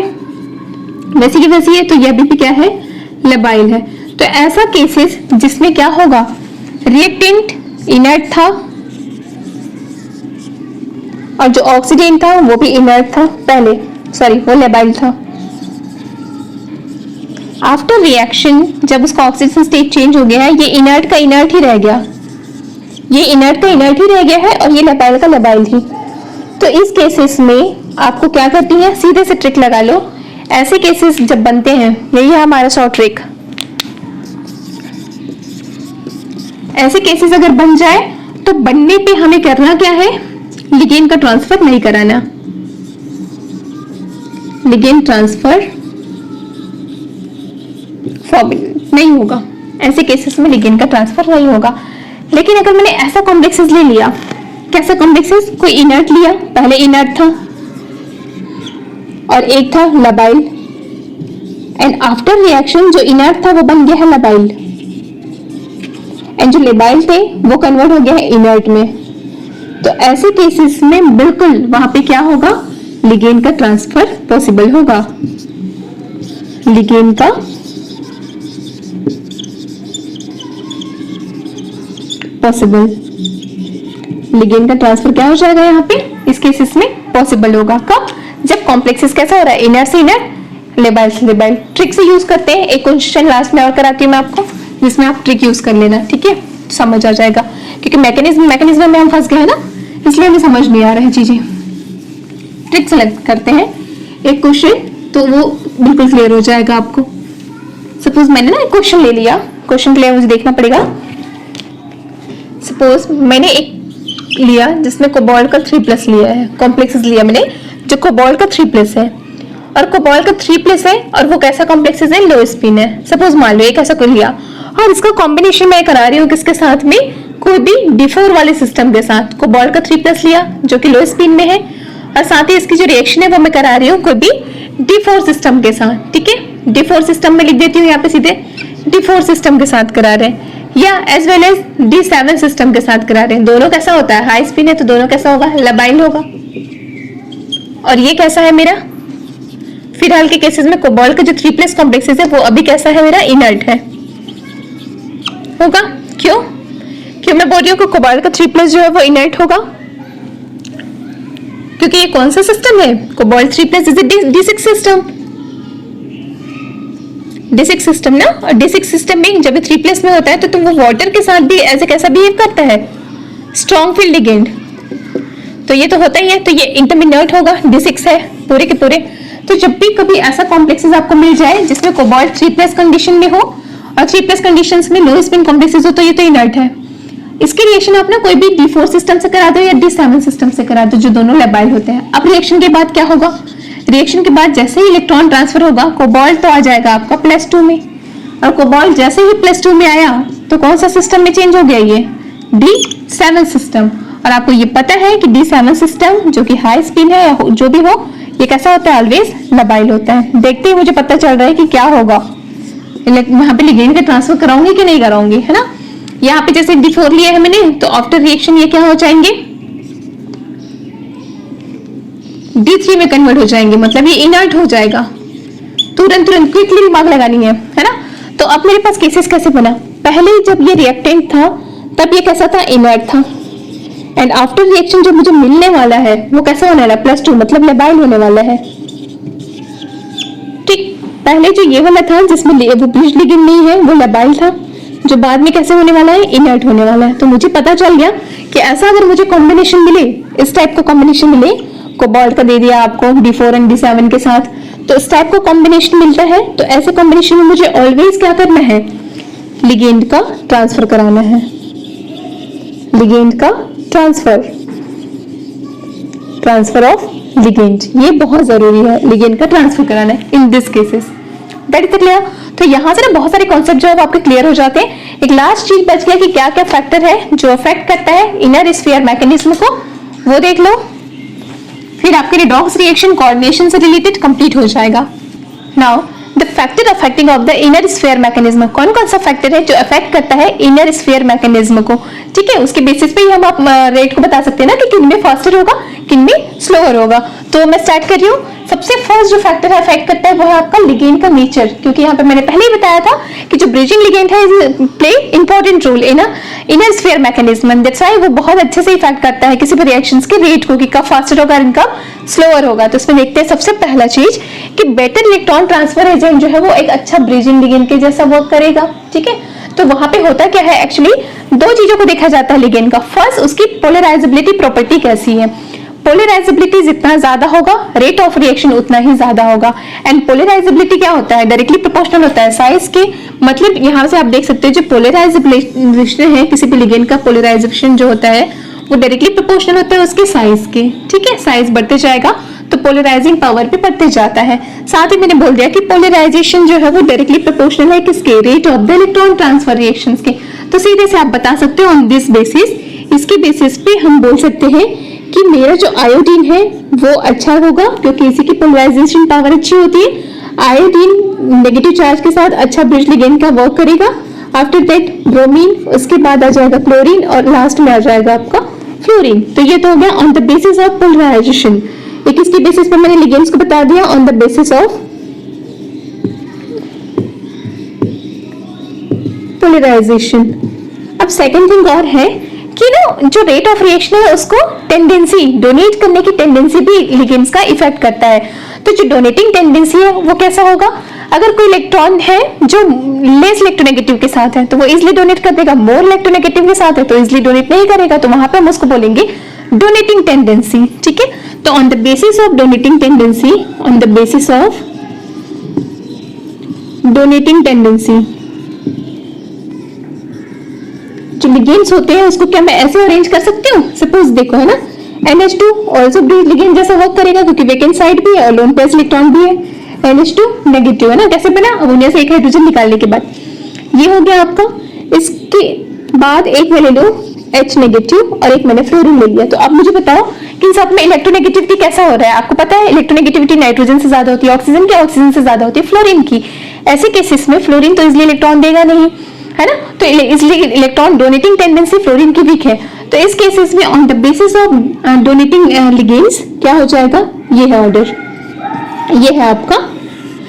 वैसी की वैसी है, तो ये अभी भी क्या है, लेबाइल है। तो ऐसा केसेस जिसमें क्या होगा, रिएक्टेंट इनर्ट था और जो ऑक्सीडेंट था वो भी इनर्ट था पहले, सॉरी वो लेबाइल था। आफ्टर रिएक्शन जब उसका ऑक्सीडेशन स्टेट चेंज हो गया है, ये इनर्ट का इनर्ट ही रह गया, ये इनर्ट का इनर्ट ही रह गया है और ये लेबाइल का लेबाइल ही। तो इस केसेस में आपको क्या करती है, सीधे से ट्रिक लगा लो। ऐसे केसेस जब बनते हैं, यही है हमारा शॉर्ट ट्रिक, ऐसे केसेस अगर बन जाए तो बनने पे हमें करना क्या है, लिगेंड का ट्रांसफर नहीं कराना, लिगेंड ट्रांसफर नहीं होगा। ऐसे केसेस में लिगेंड का ट्रांसफर नहीं होगा। लेकिन अगर मैंने ऐसा कॉम्प्लेक्सेस ले लिया, कैसा कॉम्प्लेक्सेस, कोई इनर्ट लिया, पहले इनर्ट था और एक था लेबाइल, एंड आफ्टर रिएक्शन जो इनर्ट था वो बन गया है लेबाइल, एंड जो लेबाइल थे वो कन्वर्ट हो गया है इनर्ट में। तो ऐसे केसेस में बिल्कुल वहां पे क्या होगा, लिगेंड का ट्रांसफर पॉसिबल होगा, लिगेंड का पॉसिबल, लिगेंड का ट्रांसफर क्या हो जाएगा यहाँ पे, इस केसेस में पॉसिबल होगा। कब, जब कॉम्प्लेक्सेस कैसा हो रहा है, इनर्ट से इनर्ट, लेबाइल से लेबाइल। ट्रिक से यूज करते हैं, एक क्वेश्चन लास्ट में और कराती हूँ मैं आपको, जिसमें आप ट्रिक यूज कर लेना, ठीक है, समझ आ जाएगा। क्योंकि मैकेनिज्म में हम फंस गए हैं ना, इसलिए हमें समझ नहीं आ रहा है चीजें। ट्रिक सेलेक्ट करते हैं एक क्वेश्चन, तो वो बिल्कुल क्लियर हो जाएगा आपको। सपोज मैंने ना एक क्वेश्चन ले लिया, क्वेश्चन के लिए मुझे देखना पड़ेगा। सपोज मैंने एक लिया जिसमें कोबाल्ट का 3+ लिया है, कॉम्प्लेक्सेस लिया मैंने जो कोबाल्ट का 3+ है, और कोबाल्ट का 3+ है और वो कैसा कॉम्प्लेक्सेस है, लो स्पिन है। सपोज मान लो एक ऐसा कोई लिया और इसका कॉम्बिनेशन मैं करा रही हूँ किसके साथ में, कोई भी D4 वाले सिस्टम के साथ। कोबाल्ट का 3+ लिया जो कि लो स्पिन में है, और साथ ही इसकी जो रिएक्शन है वो मैं करा रही हूँ कोई भी D4 सिस्टम के साथ, ठीक है। D4 सिस्टम में लिख देती हूँ यहाँ पे सीधे, D4 सिस्टम के साथ करा रहे हैं, या as well as D7 system के साथ करा रहे हैं। दोनों कैसा होता है, हाई स्पिन है, तो दोनों कैसा होगा, लेबाइल होगा। और ये कैसा है मेरा, फिलहाल के केसेस में कोबाल्ट का जो 3+ कॉम्प्लेक्सेस है वो अभी कैसा है मेरा, इनर्ट है, होगा। क्यों मैं बोल रही हूँ कि कोबाल्ट का 3+ जो है वो इनर्ट होगा, क्योंकि ये कौन सा सिस्टम है, cobalt 3+ is D6 system, D6 system ना। और D6 सिस्टम में जब 3+ में होता है तो तुम वो वाटर के साथ भी ऐसे कैसा बिहेव करता है, स्ट्रॉन्ग फील्ड लिगेंड, तो ये तो होता ही है। तो ये एकदम इनर्ट होगा, D6 है पूरे के पूरे। तो जब भी कभी ऐसा कॉम्प्लेक्सेस आपको मिल जाए जिसमें कोबाल्ट 3+ कंडीशन में हो और 3+ कंडीशंस में लो स्पिन कॉम्प्लेक्सेस हो, तो ये तो इनर्ट है। इसकी रिएक्शन आप ना कोई भी D4 सिस्टम से करा दो या D7 सिस्टम से करा दो, जो दोनों लेबाइल होते हैं। अब रिएक्शन के बाद क्या होगा, रिएक्शन के बाद जैसे ही इलेक्ट्रॉन ट्रांसफर होगा, कोबाल्ट तो आ जाएगा आपका +2 में, और कोबाल्ट जैसे ही +2 में आया तो कौन सा सिस्टम में चेंज हो गया, ये D7 सिस्टम। और आपको ये पता है कि D7 सिस्टम जो कि हाई स्पिन है या जो भी हो, ये कैसा होता है, ऑलवेज लेबाइल होता है। देखते ही मुझे पता चल रहा है कि क्या होगा, वहां पे लिगेंड का ट्रांसफर कराऊंगी कि नहीं कराऊंगी, है ना। यहाँ पे जैसे D4 लिया है मैंने, तो आफ्टर रिएक्शन ये क्या हो जाएंगे, D3 में कन्वर्ट हो जाएंगे, मतलब ये इनर्ट हो जाएगा। तुरंत क्विकली दिमाग लगानी है ना। तो अब मेरे पास केसेस कैसे बना, पहले जब ये रिएक्टेंट था तब ये कैसा था, इनर्ट था, एंड आफ्टर रिएक्शन जो मुझे मिलने वाला है वो कैसा होने वाला है, +2 मतलब लेबाइल होने वाला है, ठीक। पहले जो ये वाला था जिसमें वो ब्रिज लिगेंड नहीं है वो लेबाइल था, जो बाद में कैसे होने वाला है, इनर्ट होने वाला है। तो मुझे पता चल गया कि ऐसा अगर मुझे कॉम्बिनेशन मिले, इस टाइप का कॉम्बिनेशन मिले, कोबाल्ट का दे दिया आपको D4 एंड D7 के साथ, तो इस टाइप का कॉम्बिनेशन मिलता है, तो ऐसे कॉम्बिनेशन में मुझे ऑलवेज क्या करना है, लिगेंड का ट्रांसफर कराना है, लिगेंड का ट्रांसफर ऑफ लिगेंड, ये बहुत जरूरी है, लिगेंड का ट्रांसफर कराना है in this cases. That is clear. तो यहाँ से ना बहुत सारे कॉन्सेप्ट जो है वो आपके क्लियर हो जाते हैं। एक लास्ट चीज बच गया कि क्या क्या फैक्टर है जो अफेक्ट करता है इनर स्फीयर मैकेनिज्म को, वो देख लो, फिर आपके रिडॉक्स रिएक्शन कोऑर्डिनेशन से रिलेटेड कंप्लीट हो जाएगा। Now the factor affecting of the inner sphere mechanism, कौन कौन सा फैक्टर है जो अफेक्ट करता है इनर स्फीयर मैकेनिज्म को, ठीक है, उसके बेसिस पे ही हम आप रेट को बता सकते हैं ना कि किन में फास्टर होगा, किन में स्लोअर होगा। तो मैं स्टार्ट कर रही हूँ। सबसे फर्स्ट जो फैक्टर अफेक्ट करता है वो है आपका लिगेंड का नेचर, क्योंकि यहाँ पे मैंने पहले ही बताया था कि जो ब्रिजिंग लिगेंड है play important role in inner sphere mechanism, that's why वो बहुत अच्छे से इफेक्ट करता है किसी भी रिएक्शंस के रेट को, कि कब फास्टर होगा और कब स्लोअर होगा। तो इसमें देखते हैं सबसे पहला चीज कि बेटर इलेक्ट्रॉन ट्रांसफर एजेंट जो है वो एक अच्छा ब्रिजिंग लिगेंड के जैसा वर्क करेगा, ठीक है। तो वहां पे होता क्या है, एक्चुअली दो चीजों को देखा जाता है लिगेंड का। फर्स्ट, उसकी पोलराइजेबिलिटी प्रॉपर्टी कैसी है, पोलराइजेबिलिटी जितना ज्यादा होगा रेट ऑफ रिएक्शन उतना ही ज्यादा होगा। एंड पोलराइजेबिलिटी क्या होता है, डायरेक्टली प्रोपोर्शनल होता है साइज के, मतलब यहाँ से आप देख सकते हो जो पोलराइजेशन है किसी भी लिगेंड का, पोलराइजेशन जो होता है वो डायरेक्टली प्रोपोर्शनल होता है उसके साइज के, ठीक है। साइज बढ़ते जाएगा तो पोलराइजिंग पावर भी बढ़ते जाता है। साथ ही मैंने बोल दिया कि पोलराइजेशन जो है वो डायरेक्टली प्रोपोर्शनल है किसके, rate of the electron transfer reactions के। तो सीधे से आप बता सकते हो ऑन दिस बेसिस, इसके बेसिस पे हम बोल सकते हैं कि मेरा जो आयोडीन है वो अच्छा होगा क्योंकि इसी की पोलराइजेशन पावर अच्छी होती है। आयोडीन नेगेटिव चार्ज के साथ अच्छा ब्रिज लिगेंड का वर्क करेगा। आफ्टर दैट ब्रोमीन, उसके बाद आ जाएगा क्लोरीन और लास्ट में आ जाएगा आपका फ्लोरीन। तो ये तो हो गया on the basis of polarisation. ये किसके बेसिस पर मैंने लिगेंड्स को बता दिया, on the basis of polarisation. अब सेकंड थिंग और है कि ना जो रेट ऑफ रिएक्शन है उसको टेंडेंसी, डोनेट करने की टेंडेंसी भी लिगेंड्स का इफेक्ट करता है। तो जो डोनेटिंग टेंडेंसी है वो कैसा होगा, अगर कोई इलेक्ट्रॉन है जो लेस इलेक्ट्रोनेगेटिव के साथ है तो वो इजिली डोनेट कर देगा, मोर इलेक्ट्रोनेगेटिव के साथ है तो इजिली डोनेट नहीं करेगा, तो वहां पे हम उसको बोलेंगे डोनेटिंग टेंडेंसी, ठीक है। तो on the basis of donating tendency, on the basis of donating tendency जो लिगेंड्स होते हैं उसको क्या मैं ऐसे अरेंज कर सकती हूँ, सपोज देखो है ना, NH2 ऑल्सो लिगेंड जैसा वर्क करेगा क्योंकि वेकेंट साइड भी है और लोन पेयर इलेक्ट्रॉन भी है। NH2 नेगेटिव है ना, कैसे बना, अमोनिया से एक हाइड्रोजन निकालने के बाद ये हो गया आपका। इसके बाद एक मैं ले लो H नेगेटिव और एक मैंने फ्लोरीन ले लिया। तो अब मुझे बताओ कि इन सब में इलेक्ट्रोनेगेटिविटी कैसा हो रहा है, आपको पता है इलेक्ट्रोनेगेटिविटी नाइट्रोजन से ज्यादा होती है, ऑक्सीजन की ऑक्सीजन से ज्यादा होती है फ्लोरीन की। ऐसे केसेस में फ्लोरीन तो इजिली इलेक्ट्रॉन देगा नहीं, है ना, तो इसलिए इलेक्ट्रॉन डोनेटिंग टेंडेंसी फ्लोरीन की वीक है। तो इस केसेस में on the basis of donating ligands क्या हो जाएगा, ये है ऑर्डर, ये है आपका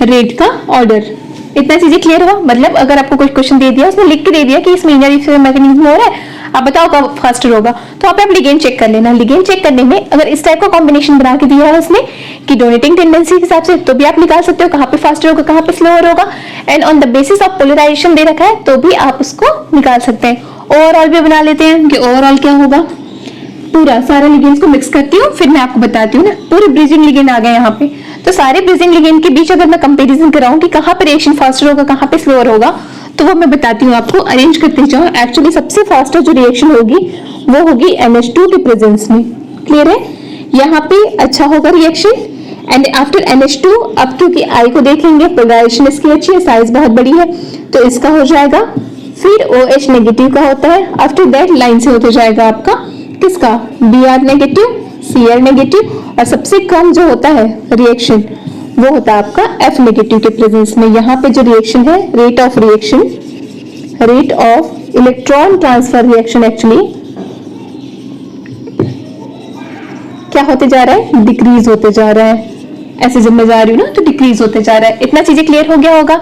रेट का ऑर्डर। इतना चीजें क्लियर हुआ, मतलब अगर आपको कोई क्वेश्चन दे दिया उसमें लिख के दे दिया कि इसमें इनर मैकेनिज्म हो रहा है, आप बताओ कब फास्टर होगा, तो आप लिगेंड चेक कर लेना। लिगेंड चेक करने में अगर इस टाइप का कॉम्बिनेशन बना के दिया है उसने कि डोनेटिंग टेंडेंसी के हिसाब से, तो भी आप निकाल सकते हो कहाँ पे फास्टर होगा कहाँ पे स्लोअर होगा। And on the basis of polarization दे रखा है तो भी आप उसको निकाल सकते हैं। ओवरऑल भी बना लेते हैं कि ओवरऑल क्या होगा, पूरा सारे लिगेंड्स को मिक्स करती हूँ फिर मैं आपको बताती हूँ ना। पूरे ब्रिजिंग लिगेंड आ गए यहाँ पे, तो सारे ब्रिजिंग लिगेंड के बीच अगर मैं कंपैरिजन कराऊं कि कहाँ पे रिएक्शन फास्टर होगा कहाँ पे स्लोअर होगा, तो वो मैं बताती हूँ आपको, अरेंज करते जाओ। एक्चुअली सबसे फास्टर जो रिएक्शन होगी वो होगी NH2 के प्रेजेंस में, क्लियर है, यहाँ पे अच्छा होगा रिएक्शन। एंड आफ्टर NH2 अब क्योंकि I को देखेंगे, पोलराइजेशन इसकी अच्छी है, साइज बहुत बड़ी है, तो इसका हो जाएगा। फिर OH नेगेटिव का होता है, आफ्टर दैट लाइन से होते जाएगा आपका किसका, Br नेगेटिव, Cl नेगेटिव, और सबसे कम जो होता है रिएक्शन वो होता है आपका F नेगेटिव के प्रेजेंस में। यहाँ पे जो रिएक्शन है, rate of reaction, rate of electron transfer reaction actually क्या होते जा रहा है, डिक्रीज होते जा रहा है। ऐसे जब मैं जा रही हूँ ना तो डिक्रीज होते जा रहा है। इतना चीजें क्लियर हो गया होगा।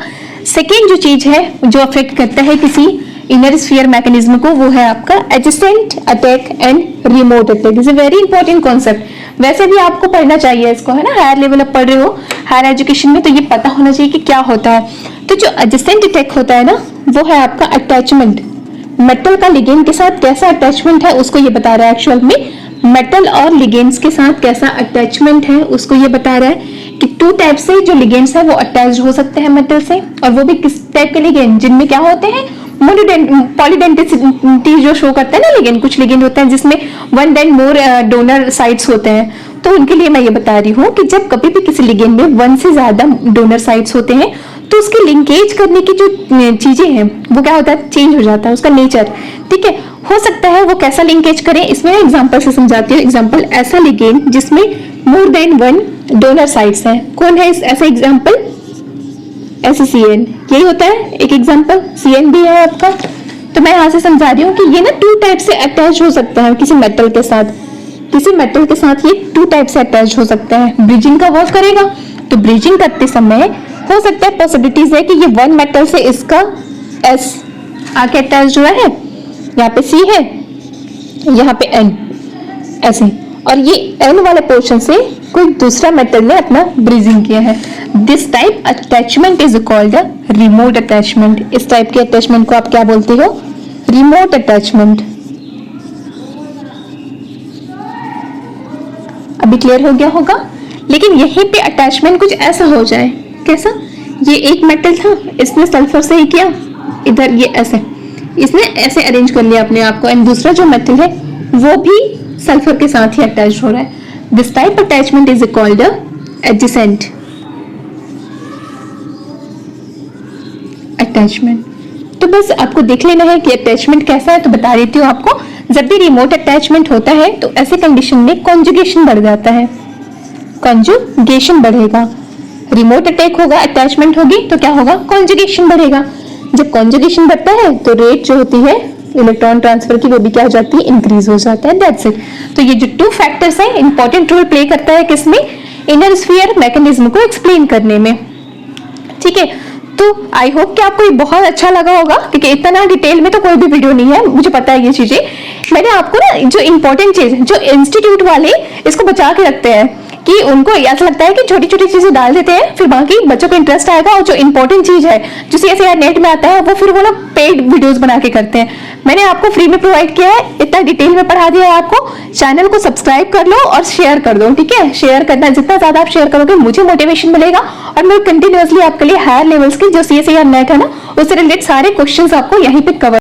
सेकेंड जो चीज है जो अफेक्ट करता है किसी इनर स्फीयर मैकेनिज्म को, वो है आपका adjacent attack and remote attack. Is a very important concept. वैसे भी आपको पढ़ना चाहिए इसको, है ना, हायर लेवल अब पढ़ रहे हो हायर एजुकेशन में, तो ये पता होना चाहिए कि क्या होता है। तो जो एडजेसेंट अटैक होता है ना, वो है आपका अटैचमेंट। मेटल का लिगेंड के साथ कैसा अटैचमेंट है उसको ये बता रहा है। एक्चुअल में मेटल और लिगेंड्स के साथ कैसा अटैचमेंट है उसको ये बता रहा है कि टू टाइप से जो लिगेंड्स है वो अटैच हो सकते हैं मेटल से, और वो भी किस टाइप के लिगेंड, जिनमें क्या होते हैं पॉलीडेंटिसिटी जो शो करता है ना लिगेंड। कुछ लिगेंड होते हैं जिसमें वन देन मोर डोनर साइट्स होते हैं, तो उनके लिए मैं ये बता रही हूँ कि जब कभी भी किसी लिगेंड में वन से ज्यादा डोनर साइट्स होते हैं तो उसकी लिंकेज करने की जो चीजें हैं वो क्या होता है, चेंज हो जाता है उसका नेचर। ठीक है, हो सकता है वो कैसा लिंकेज करें, इसमें एग्जांपल से समझाती हूँ। एग्जांपल, ऐसा लिगेंड जिसमें more than one donor sites हैं, कौन है ऐसा एग्जांपल, SCN, यही होता है एक एग्जांपल। CN भी है आपका। तो मैं यहाँ से समझा रही हूँ कि ये ना टू टाइप से अटैच हो सकता है किसी मेटल के साथ, किसी मेटल के साथ ये टू टाइप से अटैच हो सकता है। ब्रिजिंग का वर्क करेगा, तो ब्रिजिंग करते समय हो सकता है पॉसिबिलिटीज है कि ये वन मेटल से इसका S आके अटैच हुआ है, यहाँ पे C है, यहाँ पे N ऐसे, और ये N वाले पोर्शन से कोई दूसरा मेटल ने अपना ब्रिजिंग किया है। This type attachment is called a remote attachment. इस टाइप के अटैचमेंट को आप क्या बोलते हो, रिमोट अटैचमेंट। अभी क्लियर हो गया होगा। लेकिन यहीं पे अटैचमेंट कुछ ऐसा हो जाए, कैसा, ये एक मेटल था, इसने सल्फर से ही किया, इधर ये ऐसे, इसने ऐसे अरेंज कर लिया अपने आप को, एंड दूसरा जो मेटल है वो भी सल्फर के साथ ही अटैच हो रहा है। This type attachment is called adjacent attachment. तो बस आपको देख लेना है कि अटैचमेंट कैसा है। तो बता देती हूँ आपको, जब भी रिमोट अटैचमेंट होता है तो ऐसे कंडीशन में कॉन्जुगेशन बढ़ जाता है, कॉन्जुगेशन बढ़ेगा। रिमोट अटैक होगा, अटैचमेंट होगी, तो क्या होगा, कॉन्जुगेशन बढ़ेगा। जब कॉन्जुगेशन बढ़ता है तो रेट जो होती है इलेक्ट्रॉन ट्रांसफर की वो भी क्या हो जाती है, इंक्रीज हो जाता है। That's it. तो ये जो टू फैक्टर्स हैं इंपॉर्टेंट रोल प्ले करता है किसमें, इनर स्फीयर मैकेनिज्म को एक्सप्लेन करने में। ठीक है, तो आई होप कि आपको ये बहुत अच्छा लगा होगा, क्योंकि इतना डिटेल में तो कोई भी वीडियो नहीं है, मुझे पता है ये चीजें। मैंने आपको ना जो इंपॉर्टेंट चीज, जो इंस्टीट्यूट वाले इसको बचा के रखते हैं कि उनको ऐसा लगता है कि छोटी छोटी चीजें डाल देते हैं, फिर बाकी बच्चों को इंटरेस्ट आएगा, और जो इंपॉर्टेंट चीज है जो CSIR नेट में आता है वो फिर वो लोग पेड वीडियोस बना के करते हैं। मैंने आपको फ्री में प्रोवाइड किया है, इतना डिटेल में पढ़ा दिया है आपको। चैनल को सब्सक्राइब कर लो और शेयर कर दो। ठीक है, शेयर करना, जितना ज्यादा आप शेयर करोगे मुझे मोटिवेशन मिलेगा, और मैं कंटिन्यूअसली आपके लिए हायर लेवल्स की जो CSIR नेट है ना उससे रिलेटेड सारे क्वेश्चंस आपको यहीं पे कवर